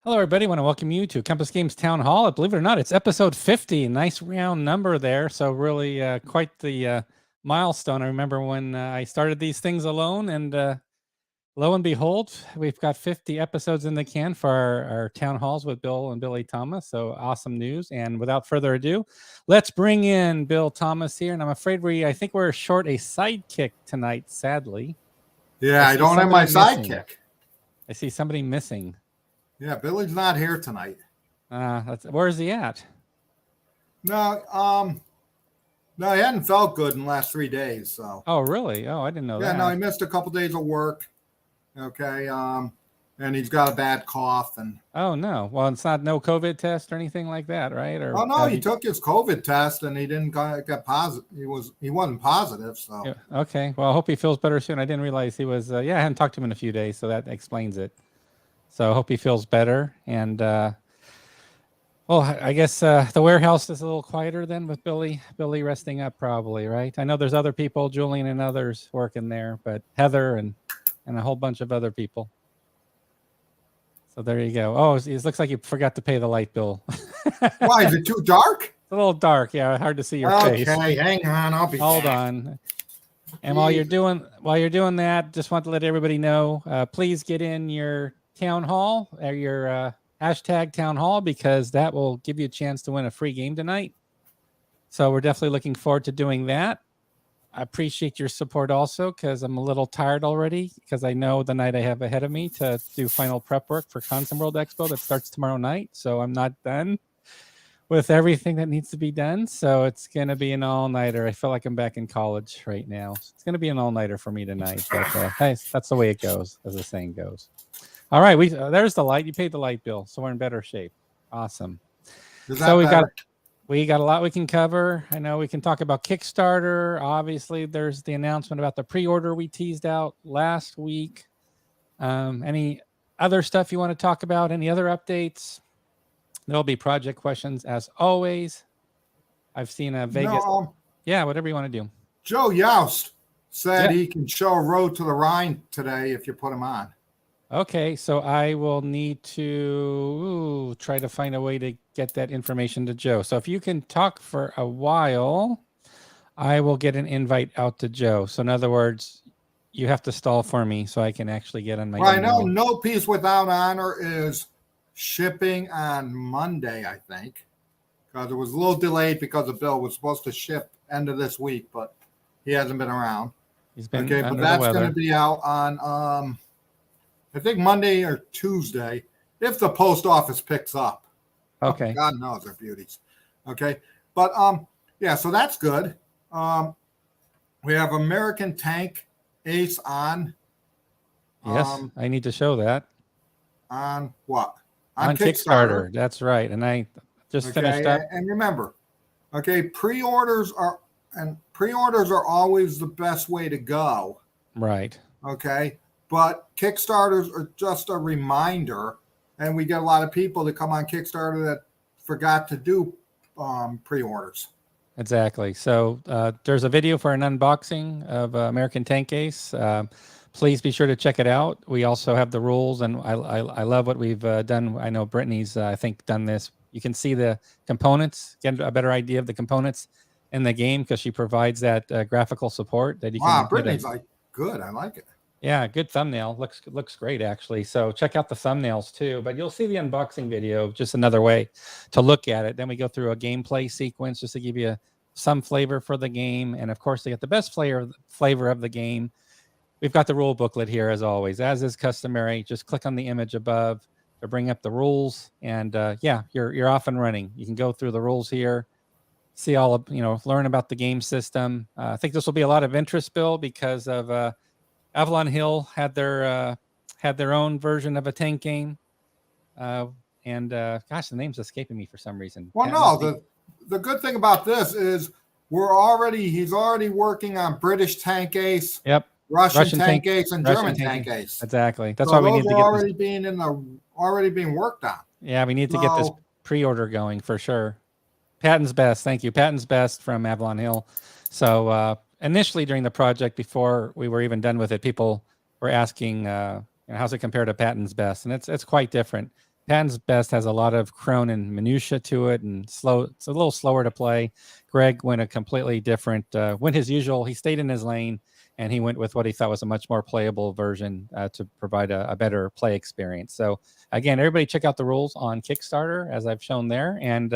Hello, everybody. I want to welcome you to Compass Games Town Hall. Believe it or not, it's episode 50. Nice round number there. So really quite the milestone. I remember when I started these things alone, and lo and behold, we've got 50 episodes in the can for our town halls with Bill and Billy Thomas. So awesome news. And without further ado, let's bring in Bill Thomas here. And I'm afraid I think we're short a sidekick tonight, sadly. Yeah, I don't have my sidekick. I see somebody missing. Yeah, Billy's not here tonight. Where is he at? No, he hadn't felt good in the last 3 days. So. Oh, really? Oh, I didn't know that. Yeah, no, he missed a couple days of work. Okay, and he's got a bad cough. And oh no, well, it's not no COVID test or anything like that, right? Or no, he took his COVID test and he didn't get positive. He wasn't positive. So yeah, okay, well, I hope he feels better soon. I didn't realize he was. I hadn't talked to him in a few days, so that explains it. So I hope he feels better. And, well, I guess the warehouse is a little quieter then with Billy resting up probably, right? I know there's other people, Julian and others working there, but Heather and a whole bunch of other people. So there you go. Oh, it looks like you forgot to pay the light bill. Why, is it too dark? It's a little dark. Yeah, hard to see your face. Okay, hang on. Hold on. And while you're doing that, just want to let everybody know, please get in your town hall or your hashtag town hall, because that will give you a chance to win a free game tonight. So we're definitely looking forward to doing that. I appreciate your support also, because I'm a little tired already, because I know the night I have ahead of me to do final prep work for Consim World Expo that starts tomorrow night. So I'm not done with everything that needs to be done. So it's going to be an all-nighter. I feel like I'm back in college right now. It's going to be an all-nighter for me tonight. But hey, that's the way it goes, as the saying goes. All right, there's the light. You paid the light bill, so we're in better shape. Awesome. So we got a lot we can cover. I know we can talk about Kickstarter. Obviously, there's the announcement about the pre-order we teased out last week. Any other stuff you want to talk about? Any other updates? There'll be project questions as always. I've seen a Vegas. Yeah, whatever you want to do. Joe Youst said he can show a road to the Rhine today if you put him on. Okay, so I will need to try to find a way to get that information to Joe. So if you can talk for a while, I will get an invite out to Joe. So in other words, you have to stall for me so I can actually get on my email. I know No Peace Without Honor is shipping on Monday, I think, because it was a little delayed because the bill was supposed to ship end of this week, but he hasn't been around. He's been but that's going to be out on I think Monday or Tuesday, if the post office picks up. Okay. Oh, God knows they're beauties. Okay. But yeah, so that's good. We have American Tank Ace on. Yes, I need to show that. On what? On Kickstarter. That's right. And I just finished up. And remember, pre-orders are always the best way to go. Right. Okay. But Kickstarters are just a reminder, and we get a lot of people that come on Kickstarter that forgot to do pre-orders. Exactly. So there's a video for an unboxing of American Tank Ace. Please be sure to check it out. We also have the rules, and I love what we've done. I know Brittany's, I think, done this. You can see the components, get a better idea of the components in the game, because she provides that graphical support that you can. Wow, Brittany's good. I like it. Yeah, good thumbnail. Looks great, actually. So check out the thumbnails too. But you'll see the unboxing video, just another way to look at it. Then we go through a gameplay sequence just to give you some flavor for the game. And of course, to get the best flavor of the game, we've got the rule booklet here as always. As is customary, just click on the image above to bring up the rules. And yeah, you're off and running. You can go through the rules here, see all of, learn about the game system. I think this will be a lot of interest, Bill, because of Avalon Hill had their own version of a tank game, and gosh, the name's escaping me for some reason. Well, the good thing about this is he's already working on British Tank Ace, Russian Tank Ace, and German Tank Ace. Exactly. That's why we need to get already being worked on. Yeah, we need to get this pre-order going for sure. Patton's Best, thank you. Patton's Best from Avalon Hill. So initially during the project, before we were even done with it, people were asking, how's it compared to Patton's Best? And it's quite different. Patton's Best has a lot of crone and minutia to it, and slow. It's a little slower to play. Greg went a completely different, went his usual. He stayed in his lane, and he went with what he thought was a much more playable version to provide a better play experience. So again, everybody check out the rules on Kickstarter, as I've shown there. And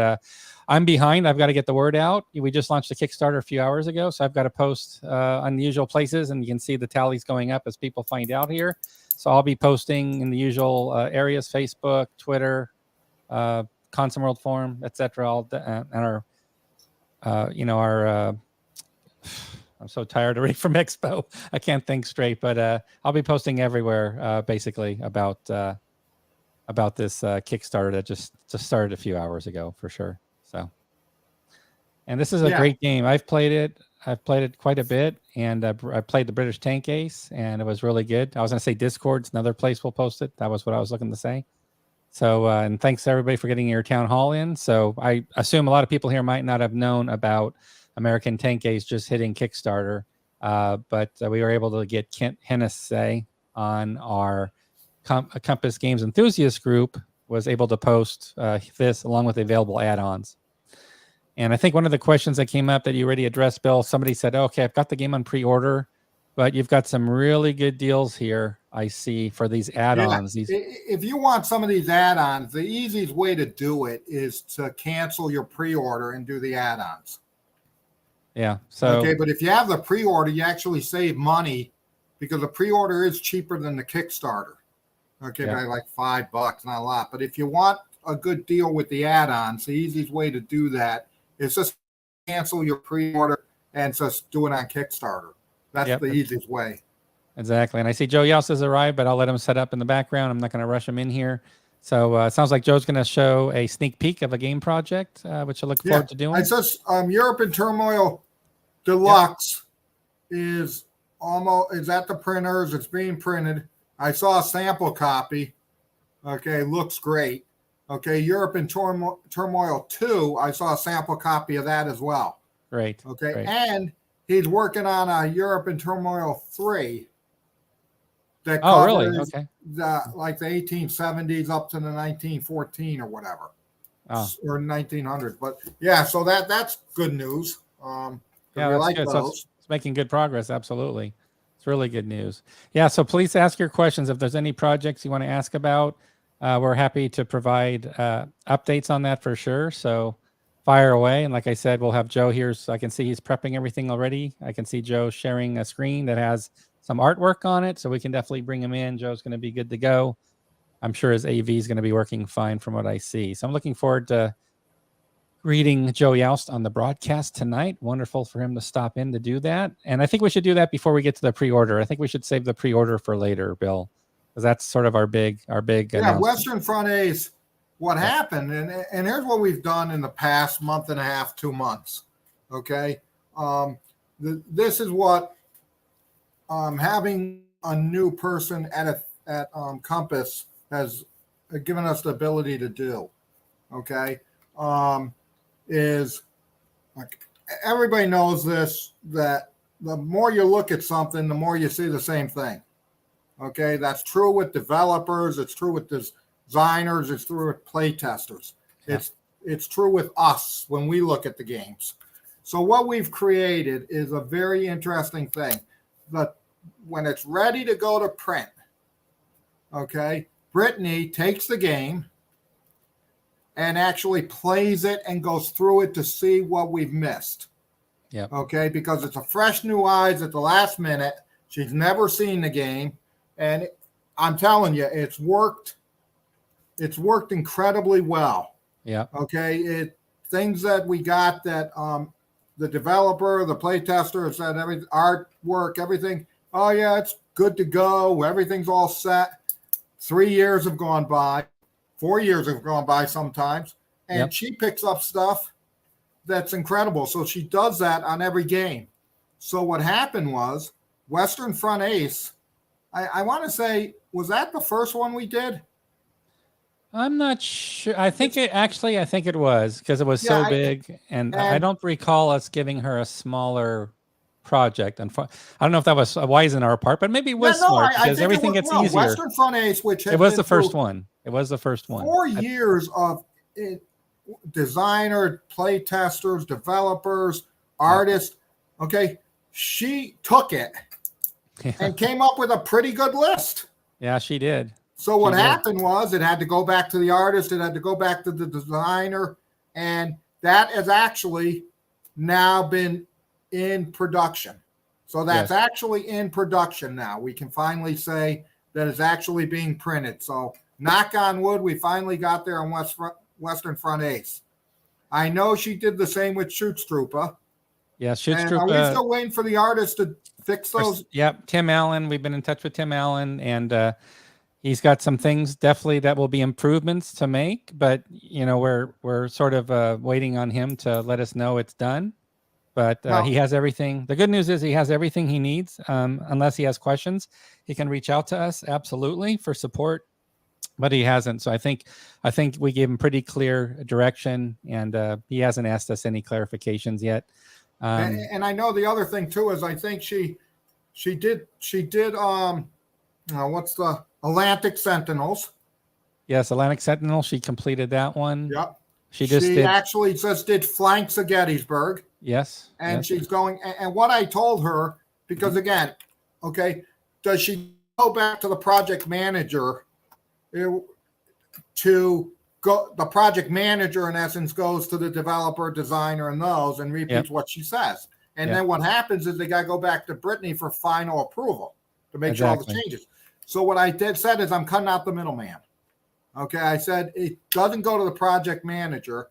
I'm behind. I've got to get the word out. We just launched a Kickstarter a few hours ago, so I've got to post on the usual places, and you can see the tallies going up as people find out here. So I'll be posting in the usual areas: Facebook, Twitter, Consum World Forum, etc. All and our, our. I'm so tired already from Expo. I can't think straight, but I'll be posting everywhere, basically about this Kickstarter that just started a few hours ago for sure. So, and this is a great game. I've played it quite a bit, and I played the British Tank Ace, and it was really good. I was going to say Discord's another place we'll post it. That was what I was looking to say. So, and thanks to everybody for getting your town hall in. So I assume a lot of people here might not have known about American Tank Ace just hitting Kickstarter, but we were able to get Kent Hennessy on our Compass Games Enthusiast group, was able to post this along with available add-ons. And I think one of the questions that came up that you already addressed, Bill, somebody said, okay, I've got the game on pre-order, but you've got some really good deals here, I see, for these add-ons. Yeah. If you want some of these add-ons, the easiest way to do it is to cancel your pre-order and do the add-ons. Yeah. So okay, but if you have the pre-order, you actually save money because the pre-order is cheaper than the Kickstarter. Okay, by like $5, not a lot. But if you want a good deal with the add-ons, the easiest way to do that is just cancel your pre-order and just do it on Kickstarter. That's the easiest way. Exactly. And I see Joe Youst has arrived, but I'll let him set up in the background. I'm not going to rush him in here. So it sounds like Joe's going to show a sneak peek of a game project, which I look forward to doing. It's just Europe in Turmoil Deluxe is at the printers. It's being printed. I saw a sample copy. Okay, looks great. Okay, Europe in Turmoil 2, I saw a sample copy of that as well. Great. Okay, great. And he's working on a Europe in Turmoil 3 that covers like the 1870s up to the 1914 or whatever, or 1900s. But yeah, so that's good news. That's like good. Those. So it's making good progress. Absolutely. It's really good news. Yeah, so please ask your questions. If there's any projects you want to ask about, we're happy to provide updates on that for sure. So fire away. And like I said, we'll have Joe here, so I can see he's prepping everything already. I can see Joe sharing a screen that has some artwork on it, so we can definitely bring him in. Joe's going to be good to go. I'm sure his AV is going to be working fine from what I see. So I'm looking forward to greeting Joe Youst on the broadcast tonight. Wonderful for him to stop in to do that. And I think we should do that before we get to the pre-order. I think we should save the pre-order for later, Bill, because that's sort of our big Western Front Ace. What happened, and here's what we've done in the past month and a half, 2 months. Okay, this is what having a new person at Compass has given us the ability to do. Okay, is like everybody knows this, that the more you look at something, the more you see the same thing. Okay, that's true with developers. It's true with designers. It's true with play testers. It's true with us when we look at the games. So what we've created is a very interesting thing. That when it's ready to go to print, okay, Brittany takes the game and actually plays it and goes through it to see what we've missed. Yeah. Okay, because it's a fresh new eyes at the last minute. She's never seen the game. And I'm telling you, it's worked. It's worked incredibly well. Yeah. Okay. Things that we got that the developer, the play tester said, every artwork, everything. Oh yeah, it's good to go. Everything's all set. 3 years have gone by. 4 years have gone by sometimes, and she picks up stuff that's incredible. So she does that on every game. So what happened was Western Front Ace. I want to say, was that the first one we did? I'm not sure. I think it was, because it was so big, and I don't recall us giving her a smaller project. And I don't know if that was wise in our part, but maybe it was smart because everything gets easier. Western Front Ace, which has it was the first one. It was the first one. 4 years of designer, play testers, developers, artists. Okay, she took it and came up with a pretty good list. Yeah, she did. So what happened was it had to go back to the artist, it had to go back to the designer, and that has actually now been in production. So that's actually in production now. We can finally say that it's actually being printed. So knock on wood, we finally got there on Western Front Ace. I know she did the same with Schutztruppe. Yeah, Schutztruppe. Are we still waiting for the artist to fix those? Yep, Tim Allen. We've been in touch with Tim Allen, and he's got some things definitely that will be improvements to make. But we're sort of waiting on him to let us know it's done. But he has everything. The good news is he has everything he needs. Unless he has questions, he can reach out to us absolutely for support. But he hasn't. So I think we gave him pretty clear direction, and he hasn't asked us any clarifications yet. And I know the other thing too is I think she did what's the Atlantic Sentinels? Yes, Atlantic Sentinel. She completed that one. Yep. She actually just did Flanks of Gettysburg. Yes. And she's going. And what I told her, because again, okay, does she go back to the project manager to go? The project manager, in essence, goes to the developer, designer, and those, and repeats what she says. And then what happens is they got to go back to Brittany for final approval to make sure all the changes. So what I said is I'm cutting out the middleman. Okay, I said it doesn't go to the project manager.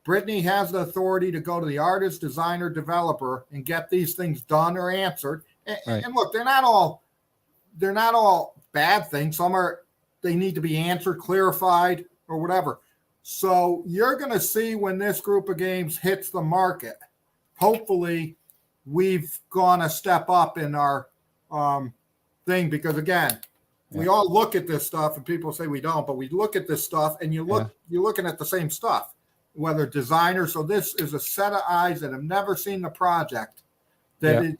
Brittany has the authority to go to the artist, designer, developer, and get these things done or answered. And look, they're not all bad things. Some they need to be answered, clarified, or whatever. So you're going to see when this group of games hits the market, hopefully we've gone a step up in our thing, because again, we all look at this stuff and people say we don't, but we look at this stuff and you're looking at the same stuff, whether designers. So this is a set of eyes that have never seen the project. And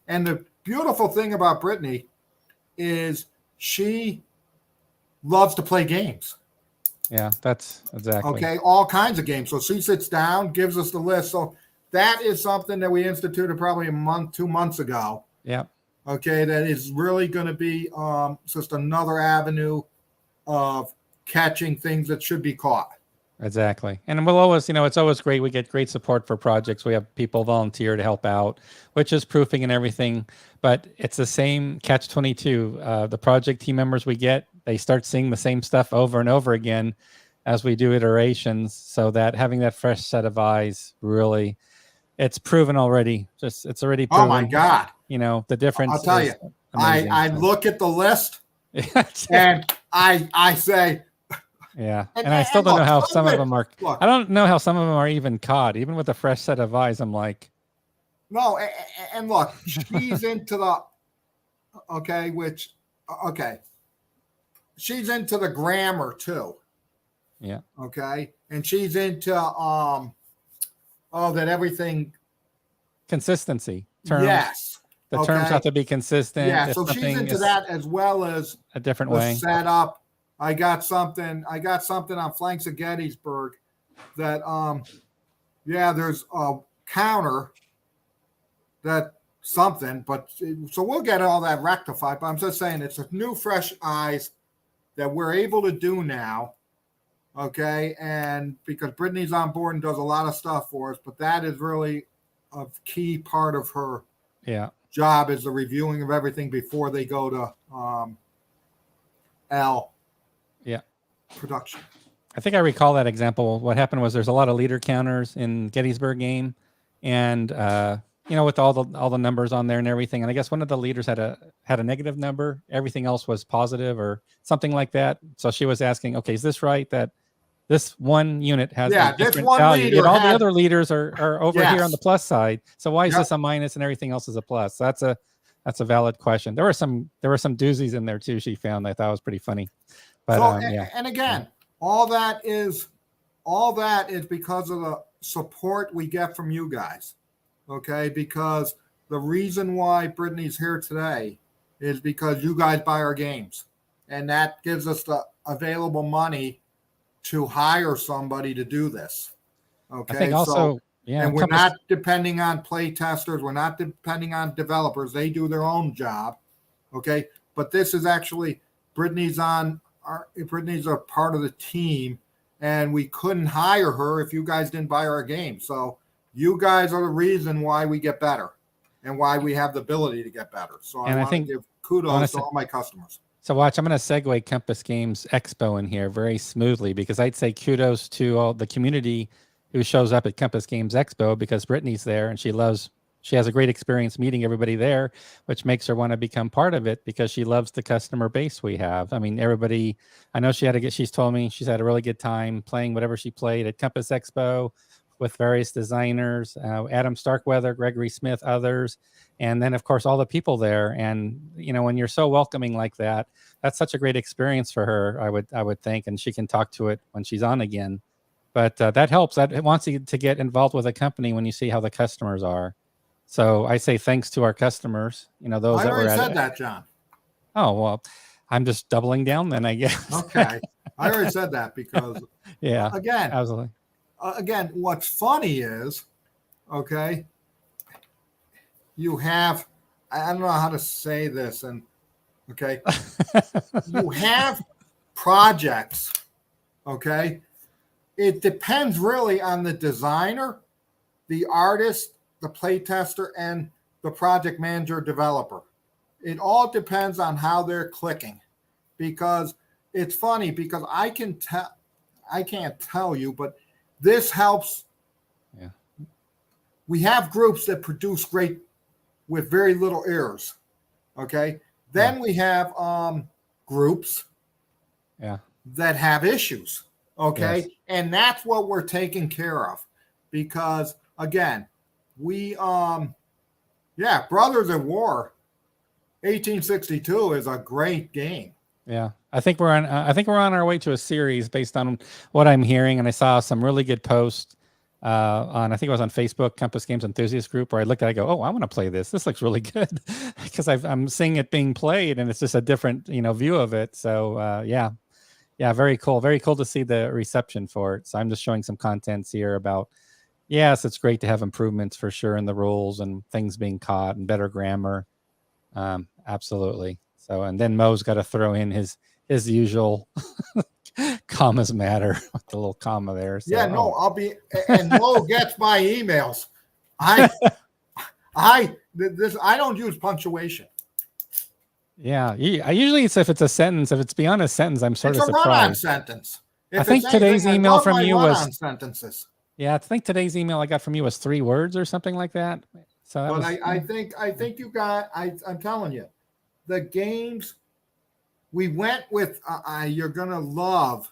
the beautiful thing about Brittany is she loves to play games. Yeah, that's exactly. Okay, all kinds of games. So she sits down, gives us the list. So that is something that we instituted probably 2 months ago. Yeah. Okay, that is really going to be just another avenue of catching things that should be caught. Exactly. And we'll always, it's always great. We get great support for projects. We have people volunteer to help out, which is proofing and everything. But it's the same catch-22. The project team members we get, they start seeing the same stuff over and over again as we do iterations, so that having that fresh set of eyes, really, it's proven already. It's already proven. Oh, my God. The difference. I'll tell you, I look at the list and I say, yeah. And I still don't know how some of them are. I don't know how some of them are even caught. Even with a fresh set of eyes, I'm like. No, and look, she's into the, she's into the grammar too. Yeah. Okay. And she's into, that everything. Consistency. Terms. Yes. The terms have to be consistent. Yeah. So she's into that as well as a different way. Setup. I got something on Flanks of Gettysburg that, there's a counter that something, but so we'll get all that rectified. But I'm just saying it's a new, fresh eyes that we're able to do now. Okay. And because Brittany's on board and does a lot of stuff for us, but that is really a key part of her job, is the reviewing of everything before they go to production. I think I recall that example. What happened was there's a lot of leader counters in Gettysburg game, and with all the numbers on there and everything. And I guess one of the leaders had a negative number. Everything else was positive or something like that. So she was asking, okay, is this right that this one unit has a different value? Yet all the other leaders are over here on the plus side. So why is this a minus and everything else is a plus? So that's a valid question. There were some doozies in there too. She found I thought was pretty funny. But and again, all that is because of the support we get from you guys. Okay, because the reason why Brittany's here today is because you guys buy our games, and that gives us the available money to hire somebody to do this. Okay. I think also, yeah, and we're not depending on play testers. We're not depending on developers. They do their own job. Okay. But this is actually Brittany's a part of the team, and we couldn't hire her if you guys didn't buy our game. So you guys are the reason why we get better and why we have the ability to get better. So I want to give kudos to all my customers. So watch, I'm going to segue Compass Games Expo in here very smoothly, because I'd say kudos to all the community who shows up at Compass Games Expo, because Brittany's there and she has a great experience meeting everybody there, which makes her want to become part of it because she loves the customer base we have. I mean, everybody, I know she's told me she's had a really good time playing whatever she played at Compass Expo with various designers, Adam Starkweather, Gregory Smith, others. And then of course, all the people there. And, you know, when you're so welcoming like that, that's such a great experience for her, I would think. And she can talk to it when she's on again. But that helps. That wants you to get involved with a company when you see how the customers are. So I say thanks to our customers, you know, those I that were already said that, John. Oh, well, I'm just doubling down then, I guess. Okay. I already said that because yeah, again, absolutely. Again, what's funny is, okay, you have, I don't know how to say this, and okay, you have projects, okay. It depends really on the designer, the artist, the play tester, and the project manager developer. It all depends on how they're clicking, because it's funny because I can't tell you, but this helps. Yeah. We have groups that produce great with very little errors. Okay. Then we have groups that have issues. Okay. Yes. And that's what we're taking care of, because again, we Brothers at War 1862 is a great game. Yeah, I think we're on our way to a series based on what I'm hearing, and I saw some really good posts on, I think it was on Facebook, Compass Games Enthusiast Group, where I looked at it, I go, oh, I want to play this. This looks really good, because I'm seeing it being played, and it's just a different view of it. So yeah, very cool to see the reception for it. So I'm just showing some contents here about, yes, it's great to have improvements for sure in the rules and things being caught and better grammar. Absolutely. So, and then Mo's got to throw in his usual commas matter with the little comma there. So, yeah, no, and Mo gets my emails. I don't use punctuation. Yeah, I usually it's if it's a sentence. If it's beyond a sentence, I'm sort of surprised. It's a run-on sentence. I think today's email from you was sentences. Yeah, I think today's email I got from you was 3 words or something like that. So that I think you got. I'm telling you, the games we went with. You're gonna love.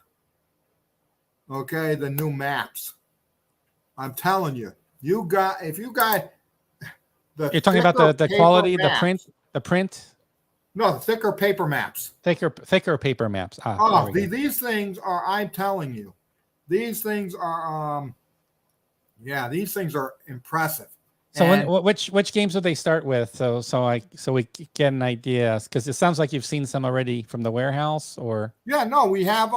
Okay, the new maps. I'm telling you, if you got the. You're talking about the quality, maps. the print. No, thicker paper maps. Thicker paper maps. These things are. I'm telling you, these things are. These things are impressive. So which games would they start with? So we get an idea, because it sounds like you've seen some already from the warehouse, or we have.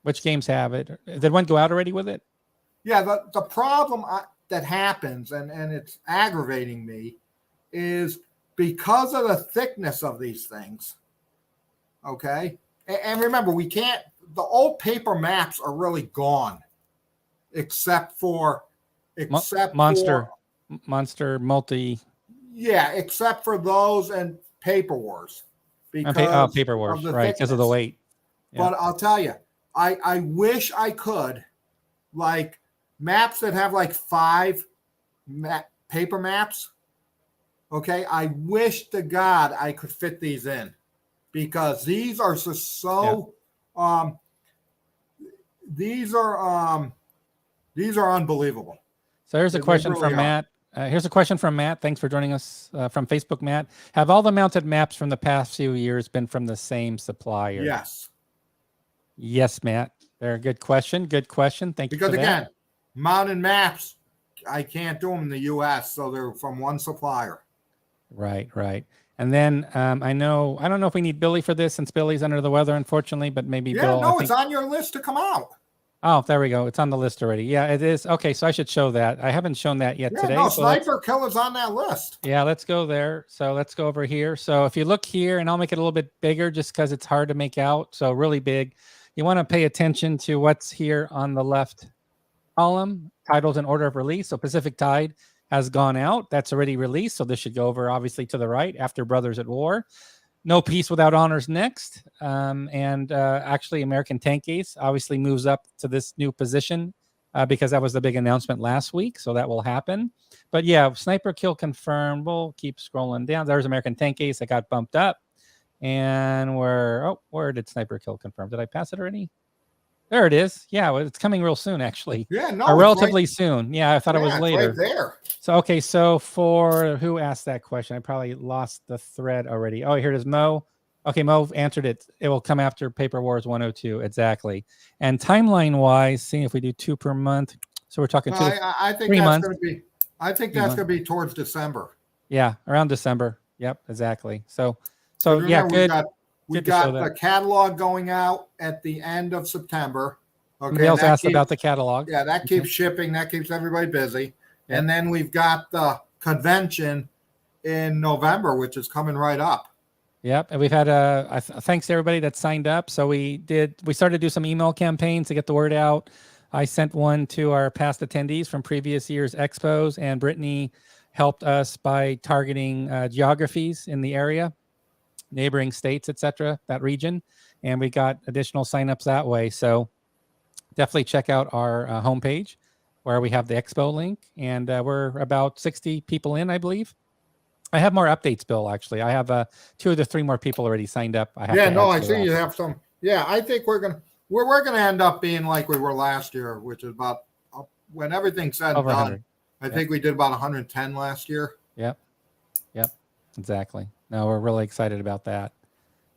Which games have it? Did one go out already with it? Yeah, the problem that happens, and it's aggravating me, is because of the thickness of these things. Okay, and remember, we can't. The old paper maps are really gone, except for Monster Multi. Yeah, except for those and Paper Wars. Because Paper Wars, right? Because of the weight. Yeah. But I'll tell you, I wish I could, like, maps that have like 5 paper maps. Okay, I wish to God I could fit these in, because these are these are unbelievable. So here's a question from Matt. Here's a question from Matt. Thanks for joining us from Facebook, Matt. Have all the mounted maps from the past few years been from the same supplier? Yes. Yes, Matt. Very good question. Good question. Thank you for that. Because again, mounted maps, I can't do them in the U.S., so they're from one supplier. Right, right. And then I don't know if we need Billy for this since Billy's under the weather, unfortunately, but maybe Yeah, Bill. I no, it's think. on your list to come out. Oh, there we go. It's on the list already. Yeah, it is. Okay, so I should show that. I haven't shown that yet Yeah, today. no, So let's. Sniper Killer's on that list. Yeah, let's go there. So let's go over here. So if you look here, and I'll make it a little bit bigger just because it's hard to make out. So really big. You want to pay attention to what's here on the left column, titles in order of release. So Pacific Tide has gone out. That's already released. So this should go over obviously to the right after Brothers at War. No Peace Without Honors next. And actually American Tank Ace obviously moves up to this new position because that was the big announcement last week. So that will happen. But yeah, Sniper Kill confirmed. We'll keep scrolling down. There's American Tank Ace that got bumped up. And where did Sniper Kill confirm? Did I pass it already? There it is. Yeah, well, it's coming real soon, actually. Yeah, no, relatively soon. Yeah, I thought it was later. Right there. So okay, so for who asked that question, I probably lost the thread already. Oh, here it is, Mo. Okay, Mo answered it. It will come after Paper Wars 102, exactly. And timeline wise, seeing if we do 2 per month, so we're talking I think 3 that's months. going to be. I think that's going to be towards December. Yeah, around December. Yep, exactly. So yeah, remember, good. We got the catalog going out at the end of September. Okay. Somebody else asked about the catalog. Yeah, that keeps shipping. That keeps everybody busy. Yep. And then we've got the convention in November, which is coming right up. Yep. And we've had thanks to everybody that signed up. So we started to do some email campaigns to get the word out. I sent one to our past attendees from previous year's expos, and Brittany helped us by targeting geographies in the area, neighboring states, etc., that region. And we got additional signups that way. So definitely check out our homepage where we have the expo link. And we're about 60 people in, I believe. I have more updates, Bill, actually. I have 2 or 3 more people already signed up. I see you have some. Yeah, I think we're gonna end up being like we were last year, which is about when everything's said and done. I think we did about 110 last year. Yep, exactly. No, we're really excited about that.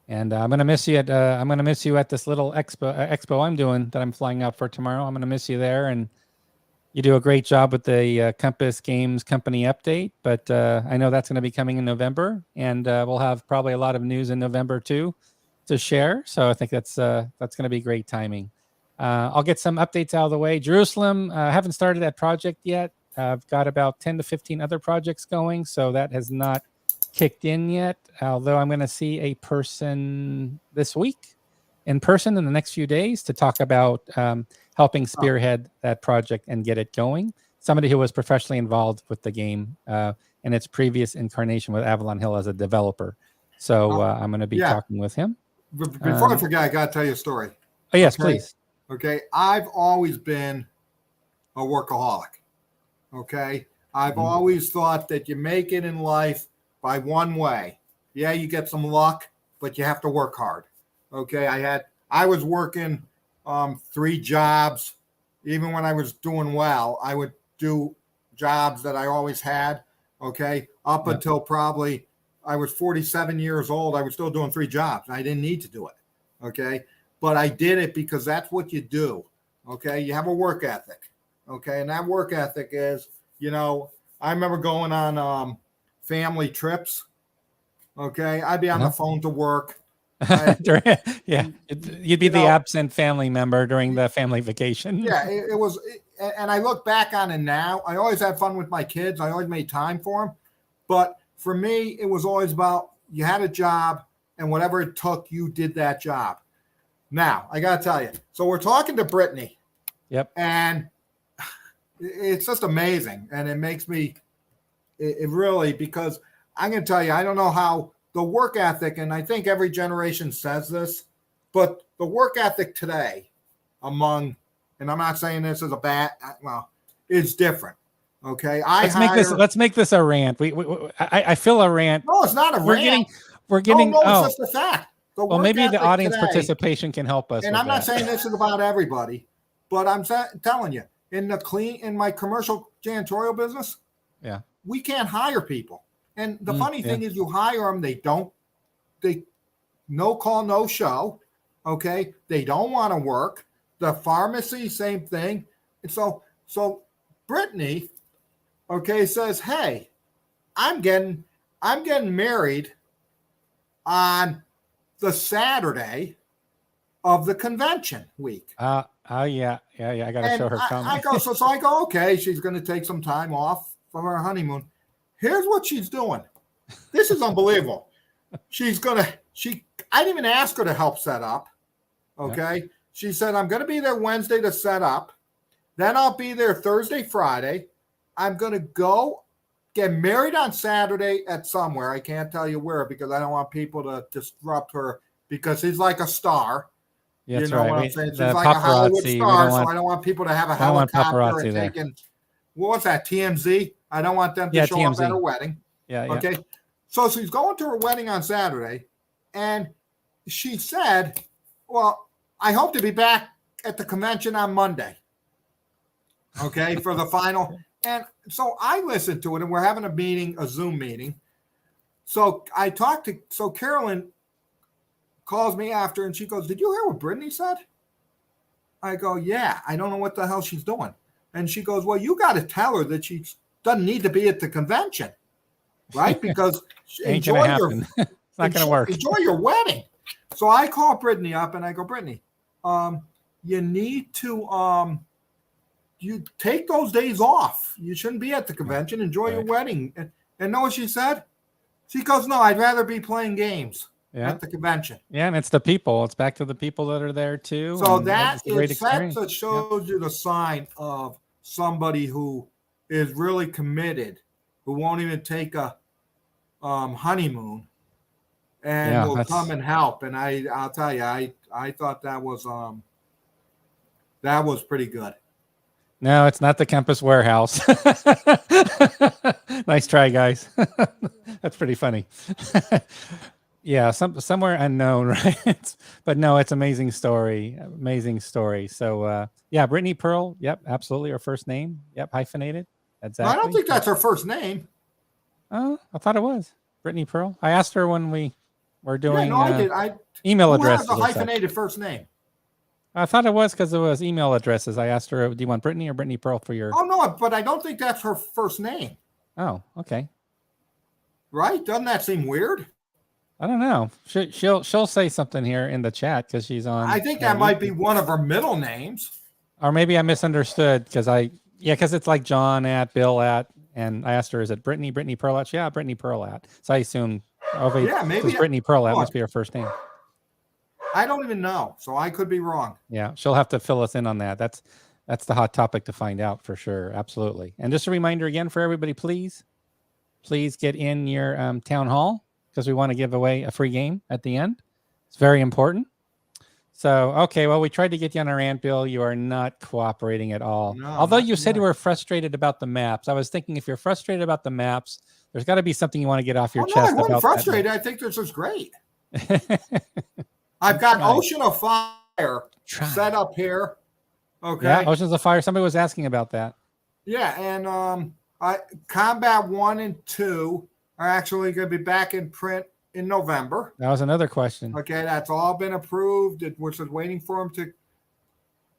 And I'm gonna miss you at this little expo I'm doing that I'm flying out for tomorrow. I'm gonna miss you there, and you do a great job with the Compass Games Company update. But I know that's going to be coming in November, and we'll have probably a lot of news in November too to share. So I think that's going to be great timing. I'll get some updates out of the way. Jerusalem, I haven't started that project yet. I've got about 10 to 15 other projects going, so that has not kicked in yet. Although I'm going to see a person this week in person in the next few days to talk about helping spearhead that project and get it going. Somebody who was professionally involved with the game in its previous incarnation with Avalon Hill as a developer. So I'm going to be talking with him. Before I forget, I got to tell you a story. Oh, yes, please. Okay. I've always been a workaholic. Okay. I've always thought that you make it in life by one way. Yeah, you get some luck, but you have to work hard. Okay. I was working 3 jobs. Even when I was doing well, I would do jobs that I always had. Okay. Up until probably I was 47 years old, I was still doing 3 jobs. I didn't need to do it. Okay. But I did it because that's what you do. Okay. You have a work ethic. Okay. And that work ethic is, I remember going on family trips. Okay. I'd be on the phone to work. You'd be the absent family member during the family vacation. Yeah, it was, and I look back on it now. I always had fun with my kids. I always made time for them. But for me, it was always about you had a job, and whatever it took, you did that job. Now, I got to tell you, so we're talking to Brittany. Yep. And it's just amazing. And it makes me, it really, because I'm going to tell you, I don't know how the work ethic, and I think every generation says this, but the work ethic today and I'm not saying this is a bad, it's different. Okay. Let's make this a rant. I feel a rant. No, it's not a rant. We're getting, no, it's just a fact. Well, maybe the audience participation can help us. And I'm not saying this is about everybody, but I'm telling you, in my commercial janitorial business, we can't hire people. And the funny thing is, you hire them, they no call, no show. Okay. They don't want to work. The pharmacy, same thing. And so Brittany, says, hey, I'm getting I'm getting married on the Saturday of the convention week. Oh yeah. I got to And show her I comment. go, so I go, okay, she's going to take some time off from her honeymoon. Here's what she's doing. This is unbelievable. I didn't even ask her to help set up. Okay. Yeah. She said, I'm going to be there Wednesday to set up. Then I'll be there Thursday, Friday. I'm going to go get married on Saturday at somewhere. I can't tell you where because I don't want people to disrupt her because he's like a star. Yeah, that's you know right. what I'm saying? She's like a Hollywood star, so I don't want people to have a helicopter and taking, what was that, TMZ? I don't want them to show TMZ. Up at her wedding. Yeah. Okay. So she's going to her wedding on Saturday, and she said, well, I hope to be back at the convention on Monday. Okay, for the final. And so I listened to it, and we're having a meeting, a Zoom meeting. So Carolyn calls me after, and she goes, did you hear what Brittany said? I go, yeah, I don't know what the hell she's doing. And she goes, well, you got to tell her that she doesn't need to be at the convention, right? Because it's not going to work. Enjoy your wedding. So I call Brittany up, and I go, Brittany, you need to you take those days off. You shouldn't be at the convention. Enjoy your wedding. And know what she said? She goes, no, I'd rather be playing games at the convention. Yeah, and it's the people. It's back to the people that are there too. So that shows you the sign of somebody who is really committed, who won't even take a honeymoon and will come and help. And I'll tell you, I thought that was pretty good. No, it's not the Campus Warehouse. Nice try, guys. That's pretty funny. Yeah, somewhere unknown, right? But no, it's amazing story. Amazing story. So yeah, Brittany Pearl. Yep, absolutely. Her first name. Yep, hyphenated. Exactly. I don't think that's her first name. Oh, I thought it was Brittany Pearl. I asked her when we were doing I did. Email addresses. Who has a hyphenated first name? I thought it was because it was email addresses. I asked her, do you want Brittany or Brittany Pearl for your... Oh, no, but I don't think that's her first name. Oh, okay. Right? Doesn't that seem weird? I don't know. She'll say something here in the chat because she's on... I think that might be one of her middle names. Or maybe I misunderstood because because it's like John at, Bill at, and I asked her, is it Brittany Pearl at? Yeah, Brittany Pearl at. So I assumed, maybe Brittany Pearl at must be her first name. I don't even know, so I could be wrong. Yeah, she'll have to fill us in on that. That's the hot topic to find out for sure. Absolutely. And just a reminder again for everybody, please get in your town hall because we want to give away a free game at the end. It's very important. So, okay, well, we tried to get you on our rant, Bill. You are not cooperating at all. No, although you said you were frustrated about the maps. I was thinking if you're frustrated about the maps, there's got to be something you want to get off your chest. I wasn't frustrated. I think this is great. I've got Ocean of Fire set up here. Okay. Yeah, Oceans of Fire. Somebody was asking about that. Yeah, and Combat 1 and 2 are actually going to be back in print in November. That was another question. Okay, that's all been approved. We're just waiting for them to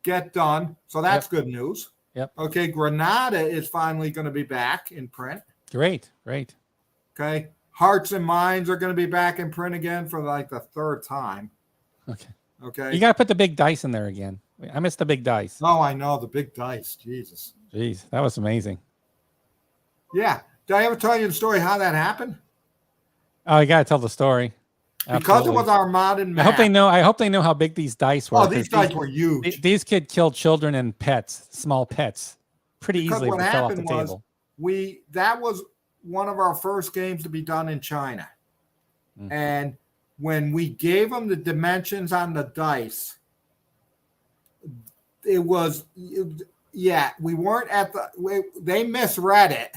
get done. So that's good news. Yep. Okay, Granada is finally going to be back in print. Great. Okay, Hearts and Minds are going to be back in print again for like the third time. Okay. You got to put the big dice in there again. I missed the big dice. Oh, I know. The big dice. Jesus. Jeez, that was amazing. Yeah. Did I ever tell you the story how that happened? Oh, you got to tell the story. Absolutely. Because it was our modern map. I hope they know how big these dice were. Oh, these dice were huge. These kids killed children and pets, small pets, pretty easily. What happened was that was one of our first games to be done in China. Mm-hmm. And when we gave them the dimensions on the dice, we weren't they misread it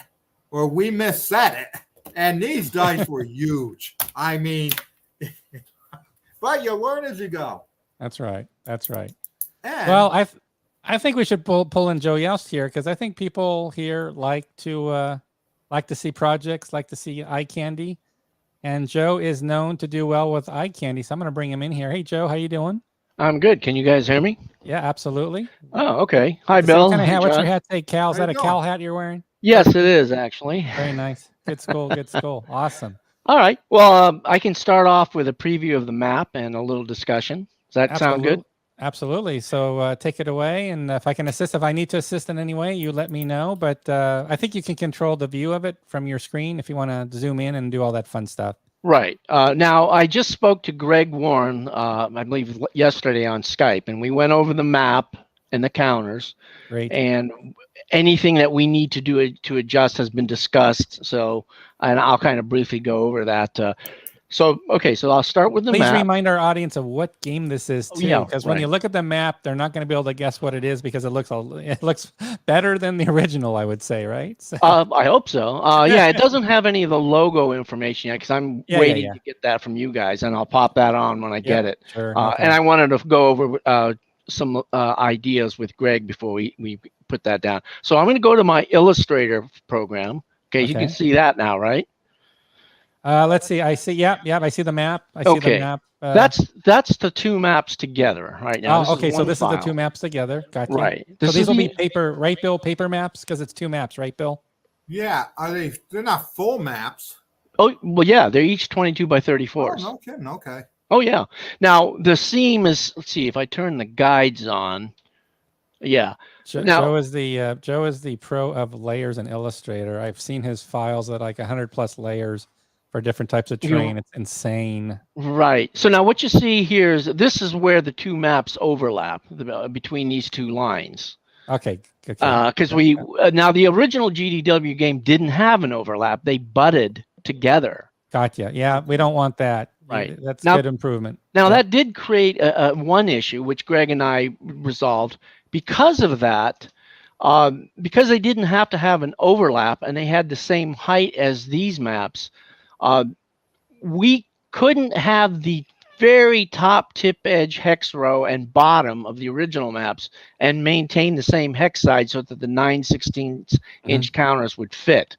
or we missaid it. And these dice were huge. I mean, but you learn as you go. That's right. And, well, I think we should pull in Joe Youst here because I think people here like to see projects, like to see eye candy. And Joe is known to do well with eye candy, so I'm going to bring him in here. Hey, Joe, how you doing? I'm good. Can you guys hear me? Yeah, absolutely. Oh, okay. Hi, Bill. What's your hat say, Cal? Is that a Cal hat you're wearing? Yes, it is actually. Very nice. Good school. Good school. Awesome. All right. Well, I can start off with a preview of the map and a little discussion. Does that sound good? Absolutely. So take it away, and if I can assist, if I need to assist in any way, you let me know. But I think you can control the view of it from your screen if you want to zoom in and do all that fun stuff. Right. Now, I just spoke to Greg Warren, I believe, yesterday on Skype, and we went over the map and the counters. Great. And anything that we need to do to adjust has been discussed. So, and I'll kind of briefly go over that. So I'll start with the Please map. remind our audience of what game this is too, yeah, because when you look at the map, they're not going to be able to guess what it is because it looks better than the original, I would say, right? So. I hope so. Yeah, it doesn't have any of the logo information yet because I'm waiting to get that from you guys, and I'll pop that on when I get it. Sure. And I wanted to go over some ideas with Greg before we put that down. So I'm going to go to my Illustrator program. Okay, you can see that now, right? Let's see. I see. Yep. I see the map. I see the map. That's the two maps together right now. Oh, okay. So this is the two maps together. Gotcha. Right. So these will be paper, right, Bill? Paper maps because it's two maps, right, Bill? Yeah. Are they? They're not full maps. Oh well, yeah. They're each 22 by 34s. Oh, no kidding. Okay. Oh yeah. Now the seam is. Let's see if I turn the guides on. Yeah. Joe is the pro of layers in Illustrator. I've seen his files at like 100 plus layers for different types of terrain. It's insane. Right. So now what you see here is this is where the two maps overlap between these two lines. Okay. Because now the original GDW game didn't have an overlap. They butted together. Gotcha. Yeah, we don't want that. Right. That's good improvement. Now that did create one issue, which Greg and I resolved. Because of that, because they didn't have to have an overlap and they had the same height as these maps, we couldn't have the very top tip edge hex row and bottom of the original maps and maintain the same hex size so that the 9/16 inch counters would fit.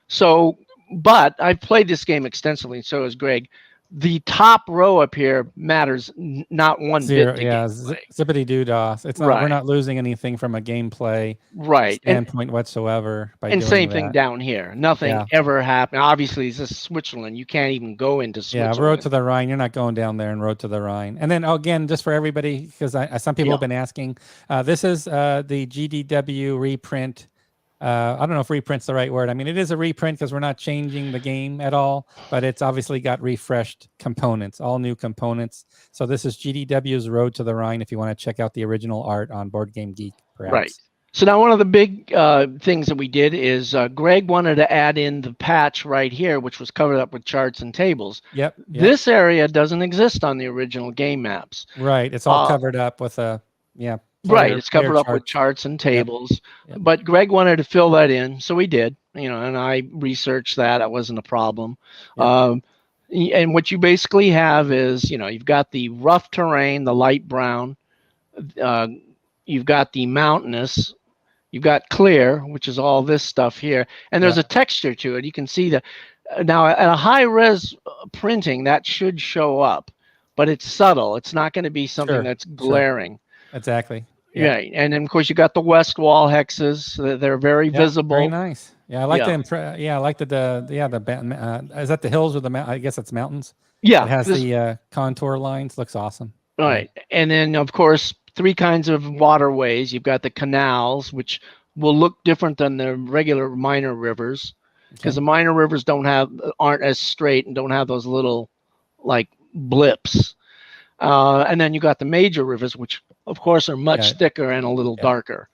So, but I've played this game extensively, and so has Greg. The top row up here matters not one bit. Yeah, zippity doo dah. It's not. We're not losing anything from a gameplay standpoint whatsoever. By and doing same that. thing down here. Nothing ever happened. Obviously, this is Switzerland. You can't even go into Switzerland. Yeah, road to the Rhine. You're not going down there and road to the Rhine. And then again, just for everybody, because some people have been asking, this is the GDW reprint. I don't know if reprint's the right word. I mean, it is a reprint because we're not changing the game at all, but it's obviously got refreshed components, all new components. So this is GDW's Road to the Rhine if you want to check out the original art on Board Game Geek, perhaps. Right. So now one of the big things that we did is Greg wanted to add in the patch right here, which was covered up with charts and tables. Yep. This area doesn't exist on the original game maps. Right. It's all covered up with it's covered up with charts and tables, but Greg wanted to fill that in, so we did, and I researched that. That wasn't a problem. And what you basically have is, you've got the rough terrain, the light brown, you've got the mountainous, you've got clear, which is all this stuff here, and there's a texture to it. You can see that now at a high res printing that should show up, but it's subtle. It's not going to be something that's glaring. Exactly. Yeah, and then of course you got the west wall hexes. They're very visible. Very nice. Yeah, I like I like the is that the hills or the I guess it's mountains. Yeah, it has the contour lines. Looks awesome. Right, and then of course 3 kinds of waterways. You've got the canals, which will look different than the regular minor rivers, because the minor rivers aren't as straight and don't have those little like blips. And then you got the major rivers, which of course are much thicker and a little darker.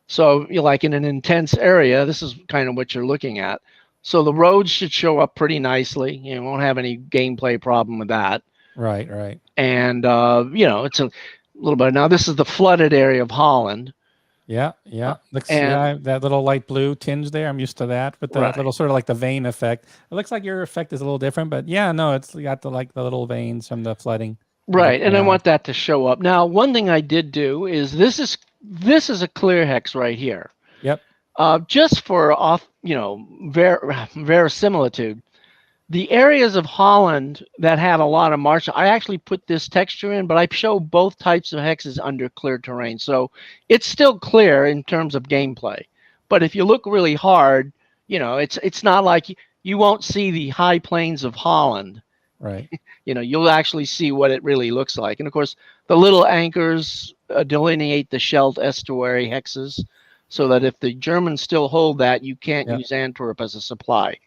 So you're like in an intense area, this is kind of what you're looking at. So the roads should show up pretty nicely. You won't have any gameplay problem with that. Right. And, it's a little bit. Now this is the flooded area of Holland. Yeah. Looks that little light blue tinge there. I'm used to that, but the little sort of like the vein effect. It looks like your effect is a little different, but it's got the little veins from the flooding. Right, and I want that to show up. Now, one thing I did do is this is a clear hex right here. Yep. Just for verisimilitude, the areas of Holland that had a lot of marsh, I actually put this texture in, but I show both types of hexes under clear terrain. So it's still clear in terms of gameplay, But if you look really hard, it's not like you won't see the high plains of Holland. Right. You'll actually see what it really looks like. And of course, the little anchors delineate the Scheldt estuary hexes, so that if the Germans still hold that, you can't use Antwerp as a supply.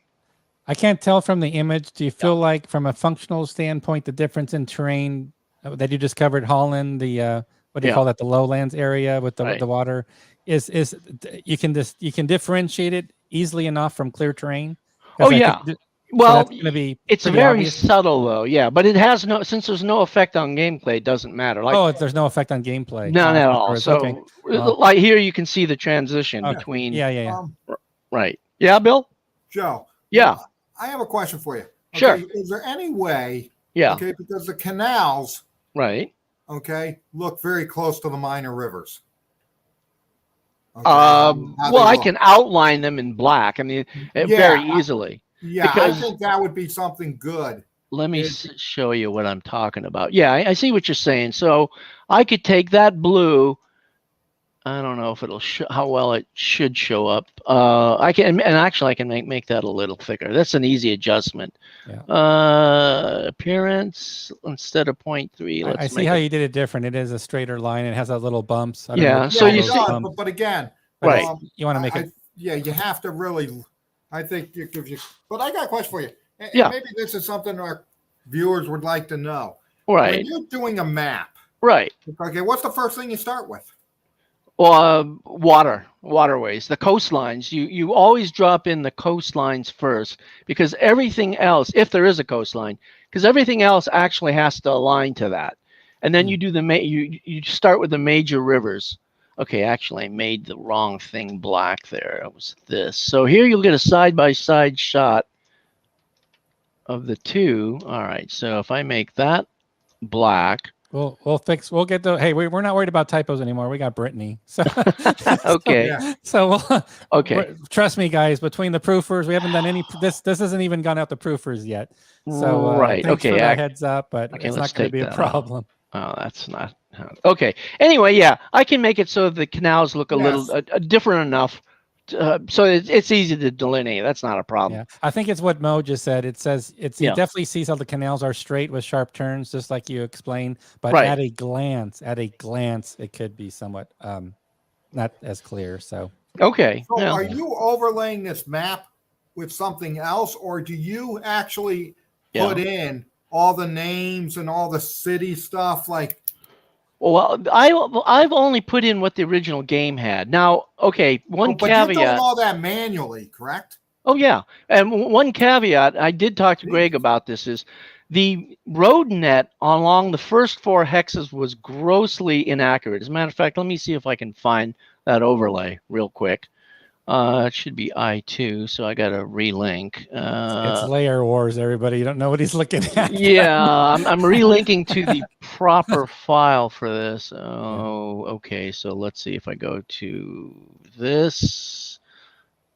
I can't tell from the image. Do you feel like, from a functional standpoint, the difference in terrain that you just covered, Holland, the what do you call that, the lowlands area with the water, is you can differentiate it easily enough from clear terrain? Oh yeah. Well, so that's going to be it's very obvious. subtle though, yeah. But it has since there's no effect on gameplay, it doesn't matter. There's no effect on gameplay. None at all. So, like here, you can see the transition between. Yeah. Right. Yeah, Bill. Joe. Yeah. I have a question for you. Okay, sure. Is there any way? Yeah. Okay, because the canals. Right. Okay, look very close to the minor rivers. Okay, well, I can outline them in black. I mean, very easily. I think that would be something good. Let me show you what I'm talking about. Yeah, I see what you're saying. So I could take that blue. I don't know if it'll how well it should show up. I can, and actually I can make that a little thicker. That's an easy adjustment. Yeah. Appearance instead of 0.3. I see how you did it different. It is a straighter line. It has a little bumps. So you see, but again, right? You want to make it. You have to really. I think if you. But I got a question for you. And maybe this is something our viewers would like to know. Right. When you're doing a map. Right. Okay. What's the first thing you start with? Waterways, the coastlines. You always drop in the coastlines first, because everything else, if there is a coastline, because everything else actually has to align to that. And then you do you start with the major rivers. Okay, actually I made the wrong thing black there. It was this. So here you'll get a side-by-side shot of the two. All right, so if I make that black. We'll get the. Hey, we're not worried about typos anymore. We got Brittany. So okay. Okay. Trust me, guys. Between the proofers, we haven't done any. This hasn't even gone out to proofers yet. So right. Thanks for the heads up, but it's not going to be a problem. Oh, that's not okay. Anyway, yeah, I can make it so the canals look a little different enough. So it's easy to delineate. That's not a problem. Yeah, I think it's what Mo just said. It says you definitely sees how the canals are straight with sharp turns, just like you explained. But at a glance, it could be somewhat not as clear. So okay. So are you overlaying this map with something else, or do you actually put in all the names and all the city stuff like? Well, I've only put in what the original game had. Now, okay, one caveat. But you're doing all that manually, correct? Oh yeah, and one caveat. I did talk to Greg about this. Is the road net along the first 4 hexes was grossly inaccurate. As a matter of fact, let me see if I can find that overlay real quick. It should be I2, so I got to relink. It's layer wars, everybody. You don't know what he's looking at. Yeah, I'm relinking to the proper file for this. Oh, okay. So let's see if I go to this,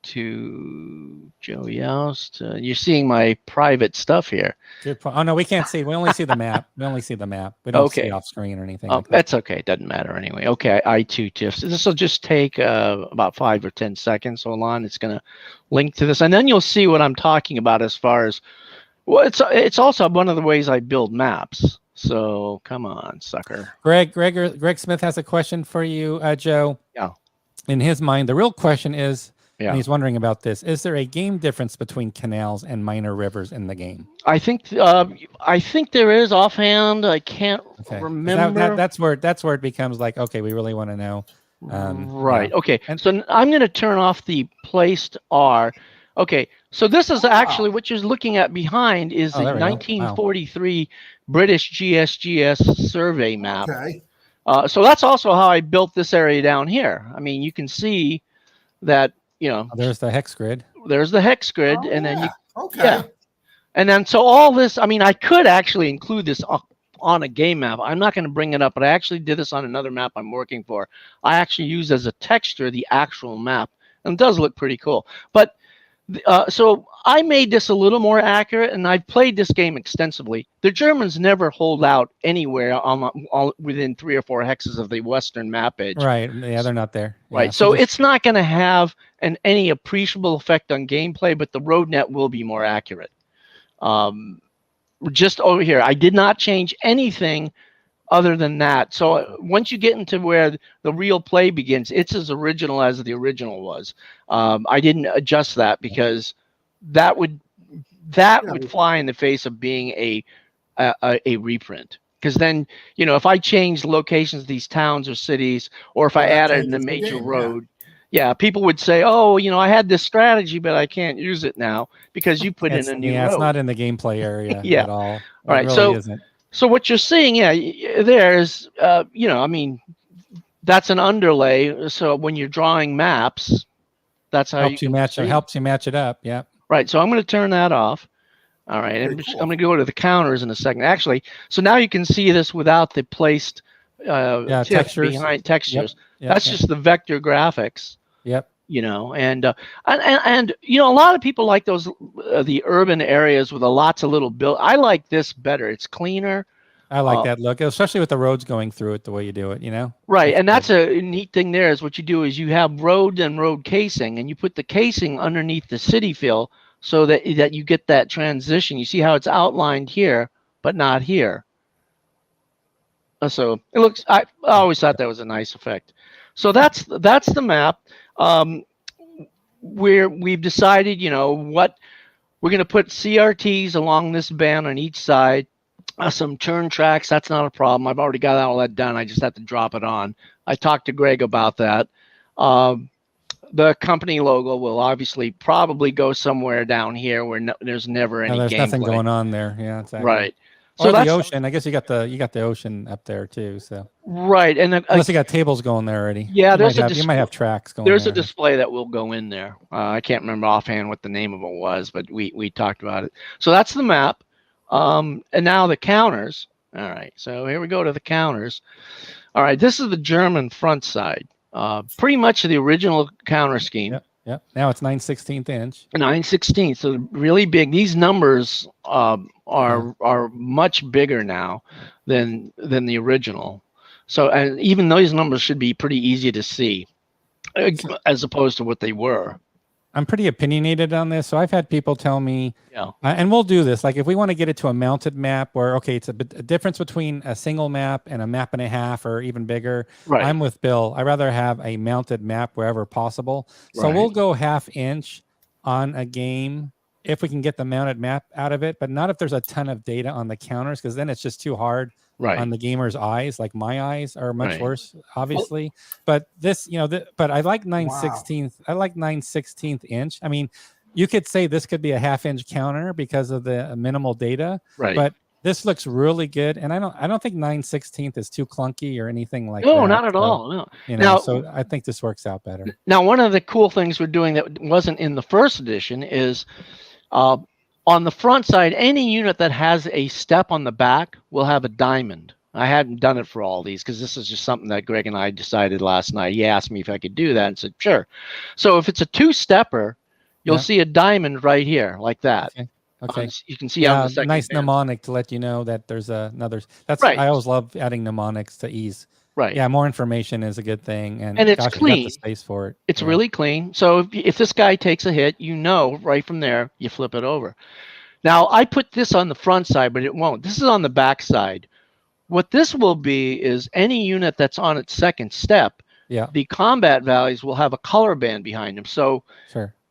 to Joe Youst. You're seeing my private stuff here. Good point. Oh no, we can't see. We only see the map. We only see the map. We don't see off screen or anything. Like that. That's okay. It doesn't matter anyway. Okay, I2 TIFFs. This will just take about 5 or 10 seconds. Hold on. It's going to link to this, and then you'll see what I'm talking about as far as. Well, it's also one of the ways I build maps. So come on, sucker. Greg Smith has a question for you, Joe. Yeah. In his mind, the real question is. Yeah. And he's wondering about this. Is there a game difference between canals and minor rivers in the game? I think there is offhand. I can't remember. That's where it becomes like, okay, we really want to know. Right. Yeah. Okay. So I'm going to turn off the placed R. Okay. So this is actually what you're looking at behind is the 1943 British GSGS survey map. Okay. So that's also how I built this area down here. I mean, you can see that. There's the hex grid. There's the hex grid, and then and then so all this. I mean, I could actually include this on a game map. I'm not going to bring it up, but I actually did this on another map I'm working for. I actually use as a texture the actual map, and it does look pretty cool. But So I made this a little more accurate, and I've played this game extensively. The Germans never hold out anywhere within 3 or 4 hexes of the western map edge. Right. Yeah, they're not there. Right. Yeah, So just, it's not going to have any appreciable effect on gameplay, but the road net will be more accurate. Just over here, I did not change anything other than that. So once you get into where the real play begins, it's as original as the original was. I didn't adjust that because that would fly in the face of being a reprint. Because then, if I change locations of these towns or cities, or if I that added a changes the major game, road, people would say, "Oh, I had this strategy, but I can't use it now because you put in a new it's road." not in the gameplay area Yeah. at all. All It right. really isn't. So what you're seeing, there's, that's an underlay. So when you're drawing maps, that's how you can see. Helps you match it up. Yeah. Right. So I'm going to turn that off. All right. Very I'm cool. going to go to the counters in a second. Actually, so now you can see this without the placed tips textures. behind textures. Yep, That's just the vector graphics. Yep. And a lot of people like those the urban areas with lots of little build. I like this better. It's cleaner. I like that look, especially with the roads going through it the way you do it, Right. And that's good. a neat thing there is what you do is you have road and road casing, and you put the casing underneath the city fill so that you get that transition. You see how it's outlined here, but not here. So it looks, I always thought that was a nice effect. So that's the map. We've decided, what we're going to put CRTs along this band on each side. Some turn tracks, that's not a problem. I've already got all that done. I just have to drop it on. I talked to Greg about that. The company logo will obviously probably go somewhere down here where there's never any there's nothing gameplay. going on there. Yeah, exactly. Right. So the ocean. I guess you got the ocean up there too. So right, and unless you got tables going there already. Yeah, you might have tracks going. There's a display that will go in there. I can't remember offhand what the name of it was, but we talked about it. So that's the map. And now the counters. All right, so here we go to the counters. All right, this is the German front side. Pretty much the original counter scheme. Yep. Now it's 9/16 inch. 9/16, so really big. These numbers are much bigger now than the original. So, and even those numbers should be pretty easy to see, as opposed to what they were. I'm pretty opinionated on this. So I've had people tell me, and we'll do this. Like if we want to get it to a mounted map where, okay, it's a difference between a single map and a map and a half or even bigger. Right. I'm with Bill. I'd rather have a mounted map wherever possible. So we'll go 1/2 inch on a game if we can get the mounted map out of it, but not if there's a ton of data on the counters, because then it's just too hard on the gamer's eyes. Like my eyes are much worse, obviously. But this, but I like 9/16. I like 9/16 inch. I mean, you could say this could be a 1/2 inch counter because of the minimal data. Right. But this looks really good, and I don't think 9/16 is too clunky or anything like that. No, not at all. No. Now, so I think this works out better. Now, one of the cool things we're doing that wasn't in the first edition is on the front side, any unit that has a step on the back will have a diamond. I hadn't done it for all these because this is just something that Greg and I decided last night. He asked me if I could do that and said, sure. So if it's a 2-stepper, you'll see a diamond right here like that. Okay. You can see on the second nice band. mnemonic to let you know that there's another. That's right. I always love adding mnemonics to ease. Right. Yeah, more information is a good thing, and it's gosh, clean. You got the space for it. It's really clean. So if this guy takes a hit, right from there, you flip it over. Now I put this on the front side, but it won't. This is on the back side. What this will be is any unit that's on its second step. Yeah. The combat values will have a color band behind them. So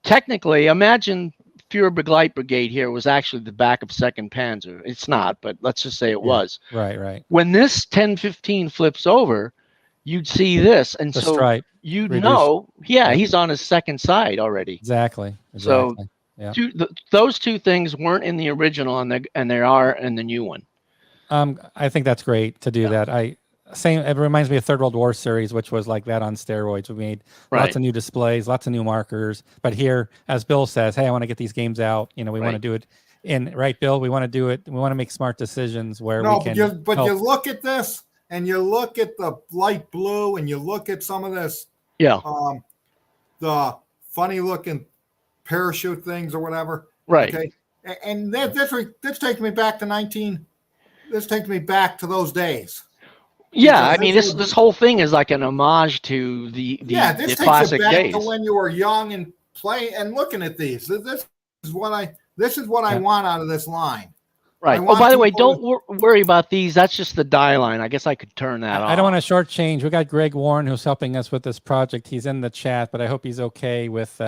technically, imagine Führerbegleiter Brigade here was actually the back of 2nd Panzer. It's not, but let's just say it was. Right. When this 10-15 flips over, you'd see this, and the so stripe you'd reduced. know, he's on his second side already. Exactly. So those two things weren't in the original, and they are in the new one. I think that's great to do that. It reminds me of Third World War series, which was like that on steroids. We made lots of new displays, lots of new markers. But here, as Bill says, hey, I want to get these games out. We want to do it right, Bill? We want to do it. We want to make smart decisions where we can. You look at this and you look at the light blue and you look at some of this. Yeah. The funny looking parachute things or whatever. Right. Okay. And this takes me back to this takes me back to those days. Yeah, I Because mean, this whole thing is like an homage to the this takes classic you back days. to when you were young and play and looking at these. This is what I Yeah. want out of this line. Right. Oh, by the way, don't worry about these. That's just the die line. I guess I could turn that off. I don't want to shortchange. We got Greg Warren who's helping us with this project. He's in the chat, but I hope he's okay with.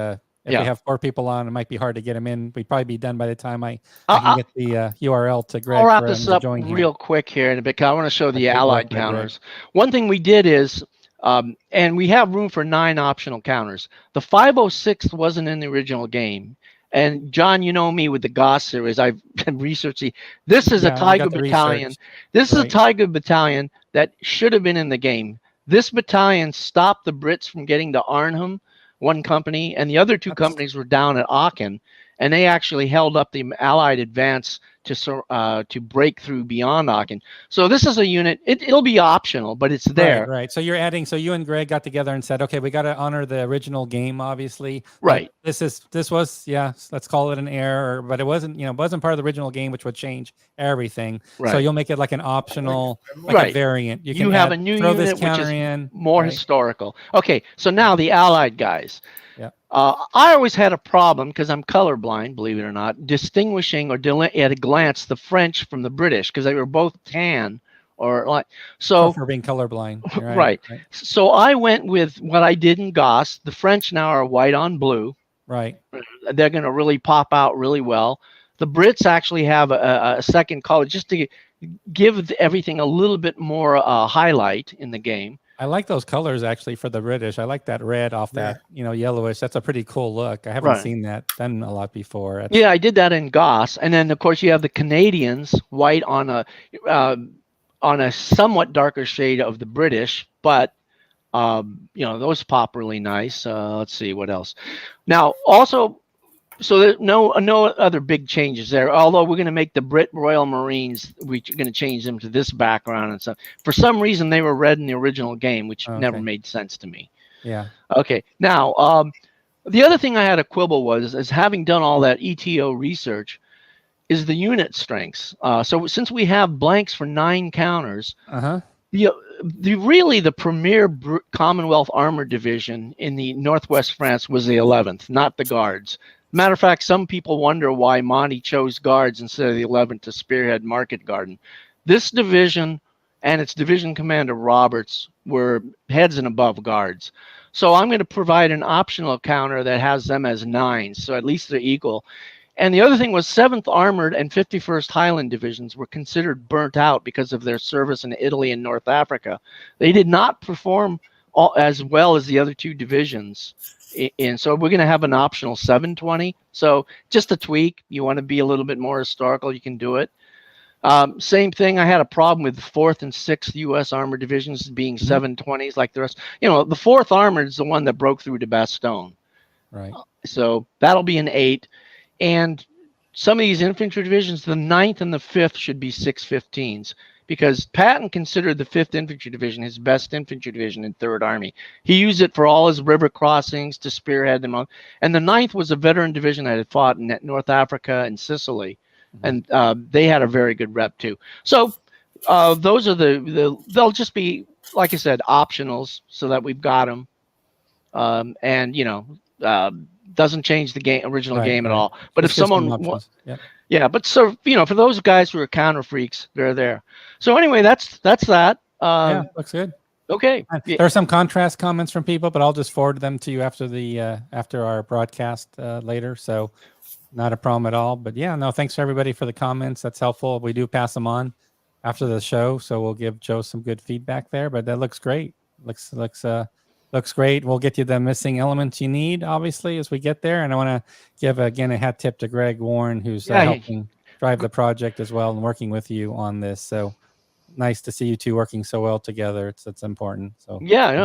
If we have 4 people on, it might be hard to get him in. We'd probably be done by the time I can get the URL to Greg. I'll wrap for this him to up join real here. quick here in a bit. I want to show the Great allied work by Greg. counters. One thing we did is, and we have room for 9 optional counters. The 506 wasn't in the original game. And John, you know me with the Goss series. I've been researching. This is a Tiger battalion. Research. This is a Tiger battalion that should have been in the game. This battalion stopped the Brits from getting to Arnhem, one company, and the other 2 companies were down at Aachen, and they actually held up the Allied advance to break through beyond Aachen. So this is a unit. It'll be optional, but it's there. Right. So you're adding. So you and Greg got together and said, okay, we got to honor the original game, obviously. Right. This was let's call it an error, but it wasn't. Wasn't part of the original game, which would change everything. Right. So you'll make it like an optional, like a variant. You have a new unit which is more historical. Okay. So now the Allied guys. Yeah. I always had a problem because I'm colorblind, believe it or not, distinguishing or at a glance the French from the British because they were both tan or like so. For being colorblind, right. So I went with what I did in Goss. The French now are white on blue. Right. They're going to really pop out really well. The Brits actually have a second color just to give everything a little bit more highlight in the game. I like those colors actually for the British. I like that red off that, yellowish. That's a pretty cool look. I haven't seen that done a lot before. Yeah, I did that in Goss. And then of course you have the Canadians white on a somewhat darker shade of the British, but those pop really nice. Let's see what else. Now also, so there's no other big changes there. Although we're going to make the Brit Royal Marines, we're going to change them to this background and stuff. For some reason, they were red in the original game, which never made sense to me. Yeah. Okay. Now, the other thing I had a quibble is having done all that ETO research, is the unit strengths. So since we have blanks for 9 counters, the premier Commonwealth Armored Division in the Northwest France was the 11th, not the Guards. Matter of fact, some people wonder why Monty chose Guards instead of the 11th to spearhead Market Garden. This division and its division commander Roberts were heads and above Guards. So I'm going to provide an optional counter that has them as 9s, so at least they're equal. And the other thing was 7th Armored and 51st Highland Divisions were considered burnt out because of their service in Italy and North Africa. They did not perform as well as the other 2 divisions. And so we're going to have an optional 720. So just a tweak. You want to be a little bit more historical, you can do it. Same thing. I had a problem with the 4th and 6th U.S. Armored Divisions being 720s like the rest. The 4th Armored is the one that broke through to Bastogne. Right. So that'll be an 8. And some of these infantry divisions, the 9th and the 5th should be 615s. Because Patton considered the 5th Infantry Division his best infantry division in 3rd Army. He used it for all his river crossings to spearhead them on. And the 9th was a veteran division that had fought in North Africa and Sicily. And they had a very good rep too. So those are they'll just be, like I said, optionals so that we've got them. Doesn't change the original game at all. But just if someone... Yeah, but so for those guys who are counter freaks, they're there. So anyway, that's that. Looks good. Okay. There are some contrast comments from people, but I'll just forward them to you after our broadcast later. So not a problem at all. But thanks for everybody for the comments. That's helpful. We do pass them on after the show, so we'll give Joe some good feedback there. But that looks great. Looks great. We'll get you the missing elements you need, obviously, as we get there. And I want to give, again, a hat tip to Greg Warren, who's helping drive the project as well and working with you on this. So nice to see you two working so well together. It's important. So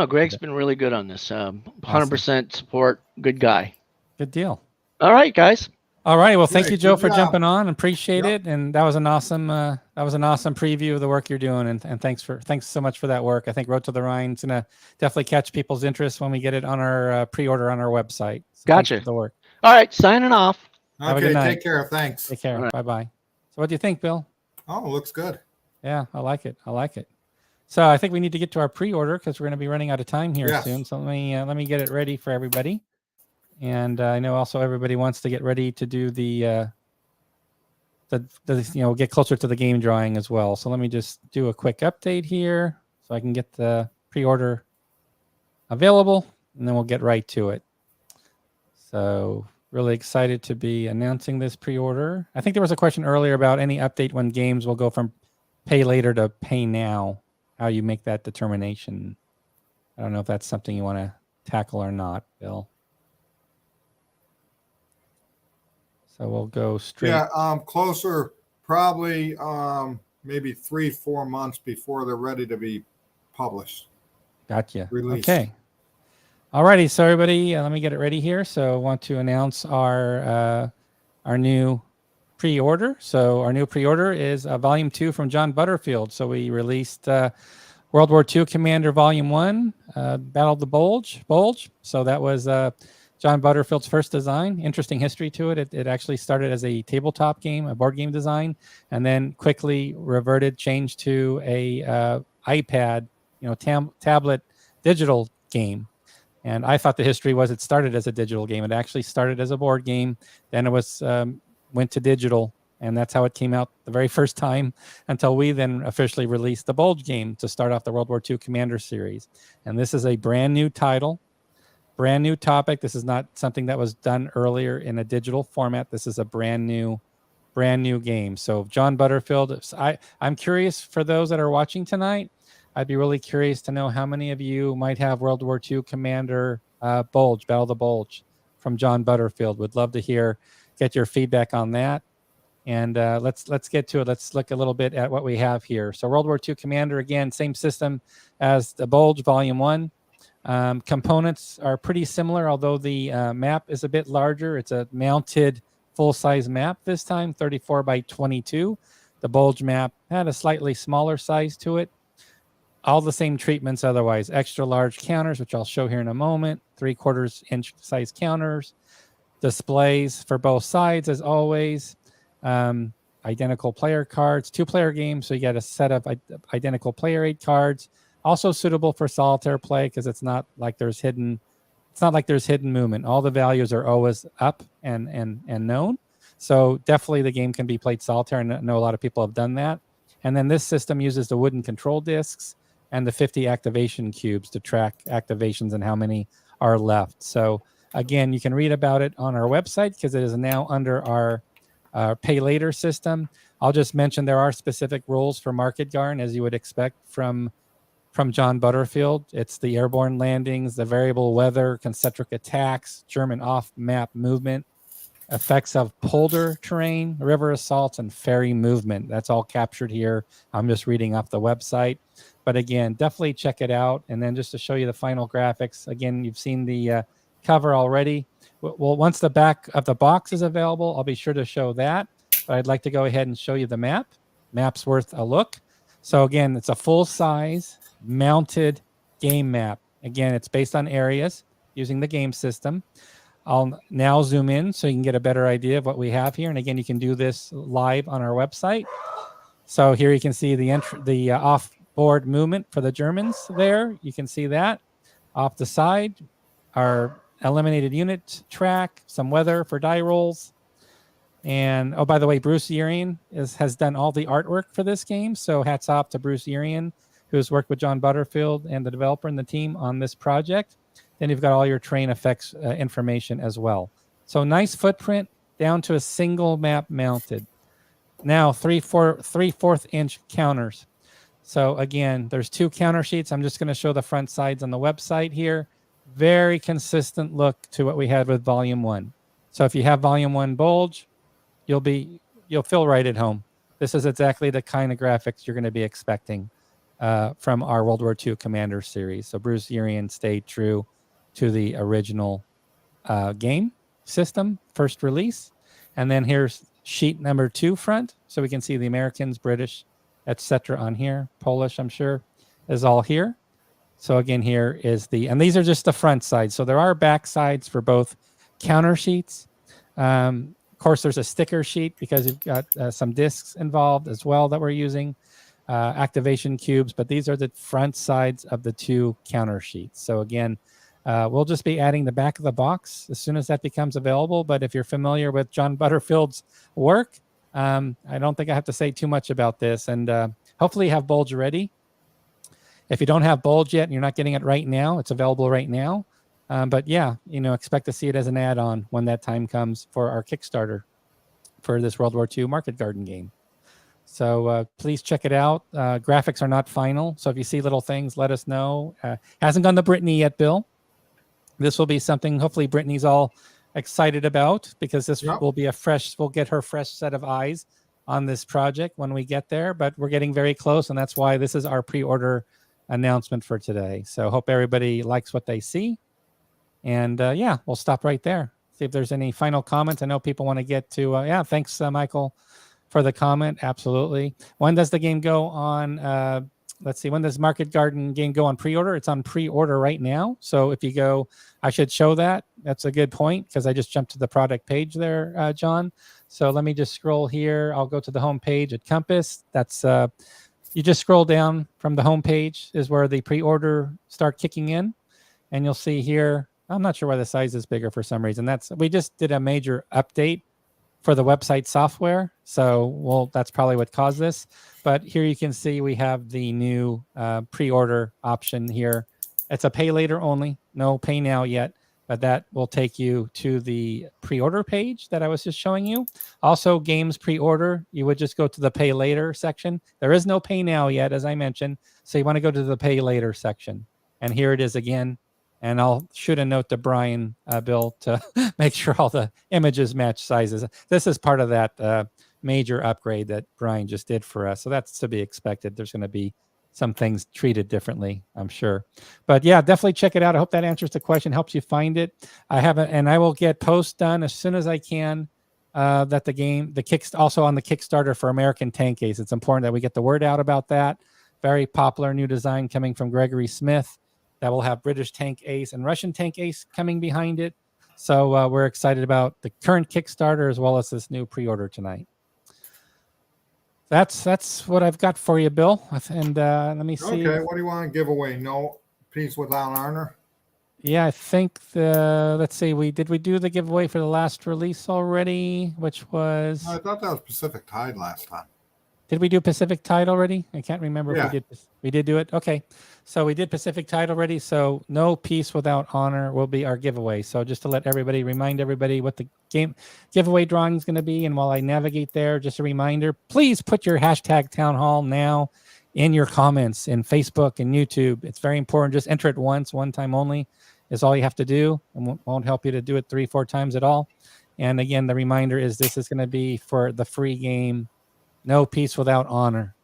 Greg's been really good on this. 100% support. Good guy. Good deal. All right, guys. All right. Well, thank you, Joe, for jumping on. Appreciate it. And that was an awesome preview of the work you're doing. And thanks so much for that work. I think Road to the Rhine is gonna definitely catch people's interest when we get it on our pre-order on our website. So gotcha. Thanks for the work. All right, signing off. Have a good Okay, night. take care. Thanks. Take care. All right. Bye-bye. So what do you think, Bill? Oh, looks good. Yeah, I like it. I like it. So I think we need to get to our pre-order because we're going to be running out of time here Yes. soon. So let me get it ready for everybody. And I know also everybody wants to get ready to do the get closer to the game drawing as well. So let me just do a quick update here so I can get the pre-order available, and then we'll get right to it. So really excited to be announcing this pre-order. I think there was a question earlier about any update when games will go from pay later to pay now, how you make that determination. I don't know if that's something you want to tackle or not, Bill. So we'll go straight. Yeah, closer, probably maybe 3-4 months before they're ready to be published. Gotcha. Released. Okay. Alrighty, so everybody, let me get it ready here. So I want to announce our new pre-order. So our new pre-order is Volume 2 from John Butterfield. So we released World War II Commander Volume 1, Battle of the Bulge. So that was John Butterfield's first design. Interesting history to it. It actually started as a tabletop game, a board game design, and then quickly changed to a iPad, tablet digital game. And I thought the history was it started as a digital game. It actually started as a board game. Then it was went to digital, and that's how it came out the very first time until we then officially released the Bulge game to start off the World War II Commander series. And this is a brand new title, brand new topic. This is not something that was done earlier in a digital format. This is a brand new game. So John Butterfield, I'm curious for those that are watching tonight. I'd be really curious to know how many of you might have World War II Commander Bulge, Battle of the Bulge from John Butterfield. Would love to get your feedback on that. And let's get to it. Let's look a little bit at what we have here. So World War II Commander, again, same system as the Bulge Volume 1. Components are pretty similar, although the map is a bit larger. It's a mounted full-size map this time, 34 by 22. The Bulge map had a slightly smaller size to it. All the same treatments otherwise. Extra large counters, which I'll show here in a moment. 3/4 inch size counters. Displays for both sides, as always. Identical player cards. 2-player game, so you get a set of identical player aid cards. Also suitable for solitaire play because it's not like there's hidden movement. All the values are always up and known. So definitely the game can be played solitaire, and I know a lot of people have done that. And then this system uses the wooden control discs and the 50 activation cubes to track activations and how many are left. So again, you can read about it on our website because it is now under our pay later system. I'll just mention there are specific rules for Market Garden, as you would expect from John Butterfield. It's the airborne landings, the variable weather, concentric attacks, German off-map movement, effects of polder terrain, river assaults, and ferry movement. That's all captured here. I'm just reading off the website. But again, definitely check it out. And then just to show you the final graphics, again, you've seen the cover already. Well, once the back of the box is available, I'll be sure to show that. But I'd like to go ahead and show you the map. Map's worth a look. So again, it's a full-size mounted game map. Again, it's based on areas using the game system. I'll now zoom in so you can get a better idea of what we have here. And again, you can do this live on our website. So here you can see the off-board movement for the Germans there. You can see that. Off the side, our eliminated unit track, some weather for die rolls. And, oh, by the way, Bruce Urian has done all the artwork for this game. So hats off to Bruce Urian, who's worked with John Butterfield and the developer and the team on this project. Then you've got all your terrain effects information as well. So nice footprint down to a single map mounted. Now 3/4 inch counters. So again, there's 2 counter sheets. I'm just going to show the front sides on the website here. Very consistent look to what we had with Volume 1. So if you have Volume 1 Bulge, you'll feel right at home. This is exactly the kind of graphics you're going to be expecting from our World War II Commander series. So Bruce Urian stayed true to the original game system, first release. And then here's sheet number 2 front. So we can see the Americans, British, etc. on here. Polish, I'm sure, is all here. So again, here is and these are just the front sides. So there are back sides for both counter sheets Of course, there's a sticker sheet because you've got some discs involved as well that we're using, activation cubes, but these are the front sides of the 2 counter sheets. So again, we'll just be adding the back of the box as soon as that becomes available. But if you're familiar with John Butterfield's work, I don't think I have to say too much about this. And hopefully you have bulge ready. If you don't have bulge yet and you're not getting it right now, it's available right now. But yeah, expect to see it as an add-on when that time comes for our Kickstarter for this World War II Market Garden game. So please check it out. Graphics are not final. So if you see little things, let us know. Hasn't gone to Brittany yet, Bill. This will be something hopefully Brittany's all excited about, because this will be we'll get her fresh set of eyes on this project when we get there. But we're getting very close, and that's why this is our pre-order announcement for today. So hope everybody likes what they see. And yeah, we'll stop right there. See if there's any final comments. I know people want to get to, thanks, Michael, for the comment. Absolutely. When does the game go on? Let's see. When does Market Garden game go on pre-order? It's on pre-order right now. So if you go, I should show that. That's a good point, because I just jumped to the product page there, John. So let me just scroll here. I'll go to the home page at Compass. That's you just scroll down from the home page is where the pre-order start kicking in, and you'll see here. I'm not sure why the size is bigger for some reason. We just did a major update for the website software. So, that's probably what caused this. But here you can see we have the new pre-order option here. It's a pay later only, no pay now yet, but that will take you to the pre-order page that I was just showing you. Also, games pre-order, you would just go to the pay later section. There is no pay now yet, as I mentioned. So you want to go to the pay later section. And here it is again. And I'll shoot a note to Brian, Bill, to make sure all the images match sizes. This is part of that major upgrade that Brian just did for us. So that's to be expected. There's going to be some things treated differently, I'm sure. But yeah, definitely check it out. I hope that answers the question, helps you find it. I will get posts done as soon as I can. That also on the Kickstarter for American Tank Ace. It's important that we get the word out about that. Very popular new design coming from Gregory Smith. That will have British Tank Ace and Russian Tank Ace coming behind it. So we're excited about the current Kickstarter as well as this new pre-order tonight. That's what I've got for you, Bill. And let me see. Okay, what do you want to give away? No Peace Without Honor? Yeah, I think let's see. Did we do the giveaway for the last release already? Which was? I thought that was Pacific Tide last time. Did we do Pacific Tide already? I can't remember if we did. We did do it. Okay. So we did Pacific Tide already. So no Peace Without Honor will be our giveaway. So just to remind everybody what the game giveaway drawing is going to be. And while I navigate there, just a reminder, please put your hashtag town hall now in your comments in Facebook and YouTube. It's very important. Just enter it once, one time only is all you have to do. And won't help you to do it 3-4 times at all. And again, the reminder is this is going to be for the free game, No Peace Without Honor.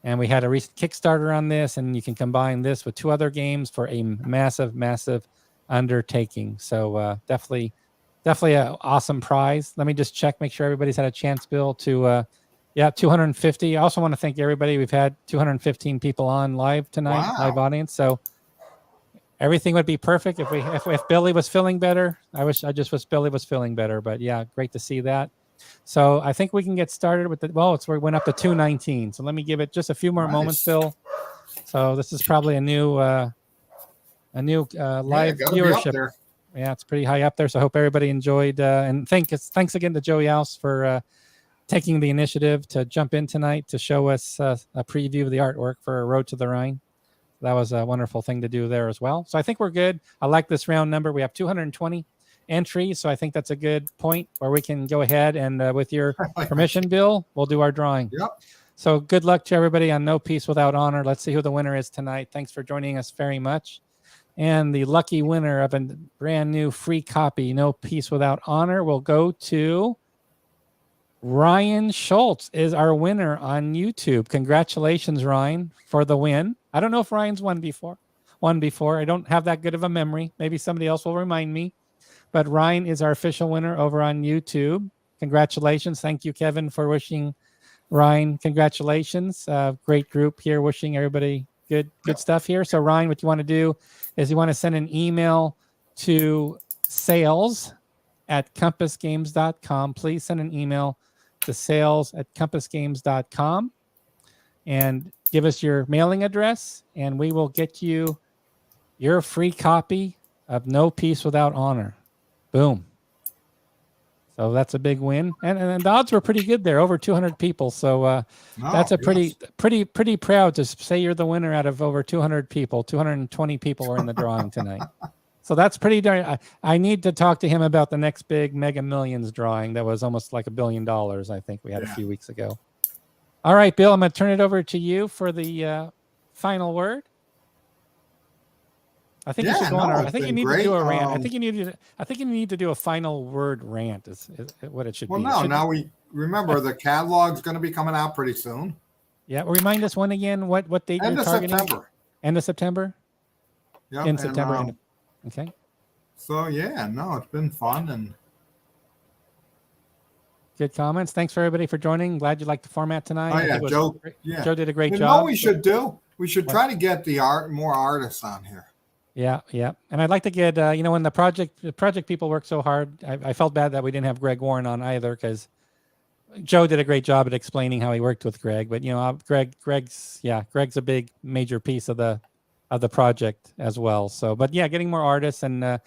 And we had a recent Kickstarter on this, and you can combine this with 2 other games for a massive, massive undertaking. So definitely an awesome prize. Let me just check, make sure everybody's had a chance, Bill, to 250. I also want to thank everybody. We've had 215 people on live tonight, live audience. So everything would be perfect if Billy was feeling better. I just wish Billy was feeling better. But yeah, great to see that. So I think we can get started with we went up to 219. So let me give it just a few more moments, Bill. So this is probably a new live viewership. Yeah, it's pretty high up there. So I hope everybody enjoyed. And thanks again to Joey House for taking the initiative to jump in tonight to show us a preview of the artwork for Road to the Rhine. That was a wonderful thing to do there as well. So I think we're good. I like this round number. We have 220 entries, so I think that's a good point where we can go ahead and with your permission, Bill, we'll do our drawing. Yep. So good luck to everybody on No Peace Without Honor. Let's see who the winner is tonight. Thanks for joining us very much. And the lucky winner of a brand new free copy, No Peace Without Honor, will go to Ryan Schultz is our winner on YouTube. Congratulations, Ryan, for the win. I don't know if Ryan's won before. I don't have that good of a memory. Maybe somebody else will remind me. But Ryan is our official winner over on YouTube. Congratulations. Thank you, Kevin, for wishing Ryan congratulations. Great group here, wishing everybody good stuff here. So Ryan, what you want to do is you want to send an email to sales sales@compassgames.com. Please send an email to sales@compassgames.com and give us your mailing address, and we will get you your free copy of No Peace Without Honor. Boom. So that's a big win, and the odds were pretty good there, over 200 people. So that's a pretty proud to say you're the winner out of over 200 people. 220 people are in the drawing tonight. So that's pretty darn. I need to talk to him about the next big Mega Millions drawing that was almost like $1 billion. I think we had a few weeks ago. All right, Bill, I'm going to turn it over to you for the final word. I think you should go on. I think you need to do a rant. I think you need to do a final word rant. Is what it should be. Well, now we remember the catalog's going to be coming out pretty soon. Yeah, remind us when again. What date you're targeting? End of September. Yeah, in September. Okay. So it's been fun and good comments. Thanks for everybody for joining. Glad you liked the format tonight. Oh yeah, Joe did a great job. You know what we should do? We should try to get more artists on here. Yeah. And I'd like to get, when the project people work so hard, I felt bad that we didn't have Greg Warren on either, because Joe did a great job at explaining how he worked with Greg. But, Greg's a big major piece of the project as well. So, but yeah, getting more artists, and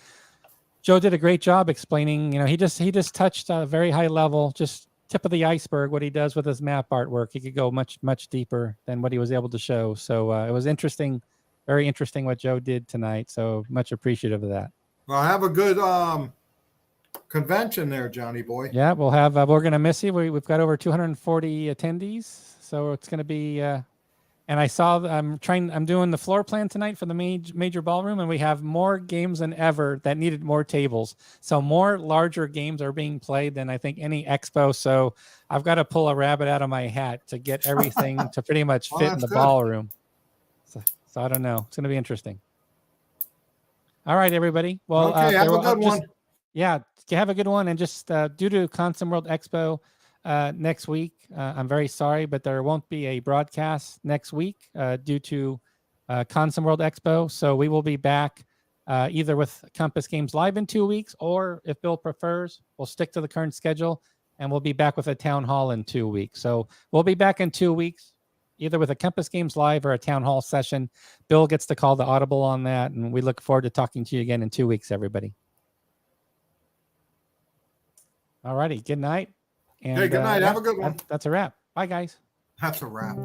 Joe did a great job explaining, he just touched a very high level, just tip of the iceberg, what he does with his map artwork. He could go much, much deeper than what he was able to show. So it was interesting. Very interesting what Joe did tonight. So much appreciative of that. Well, have a good convention there, Johnny boy. Yeah, we'll have. We're gonna miss you. We've got over 240 attendees, so it's gonna be. And I saw. I'm doing the floor plan tonight for the major ballroom, and we have more games than ever that needed more tables. So more larger games are being played than I think any expo. So I've got to pull a rabbit out of my hat to get everything to pretty much fit in the ballroom. So I don't know. It's going to be interesting. All right, everybody. Well, okay, have a good one. Yeah, have a good one. And just due to Consum World Expo next week, I'm very sorry, but there won't be a broadcast next week due to Consum World Expo. So we will be back either with Compass Games Live in 2 weeks, or if Bill prefers, we'll stick to the current schedule, and we'll be back with a town hall in 2 weeks. So we'll be back in 2 weeks, either with a Compass Games Live or a town hall session. Bill gets to call the audible on that, and we look forward to talking to you again in 2 weeks, everybody. All righty. Good night. And, good night. Have a good one. That's a wrap. Bye, guys. That's a wrap.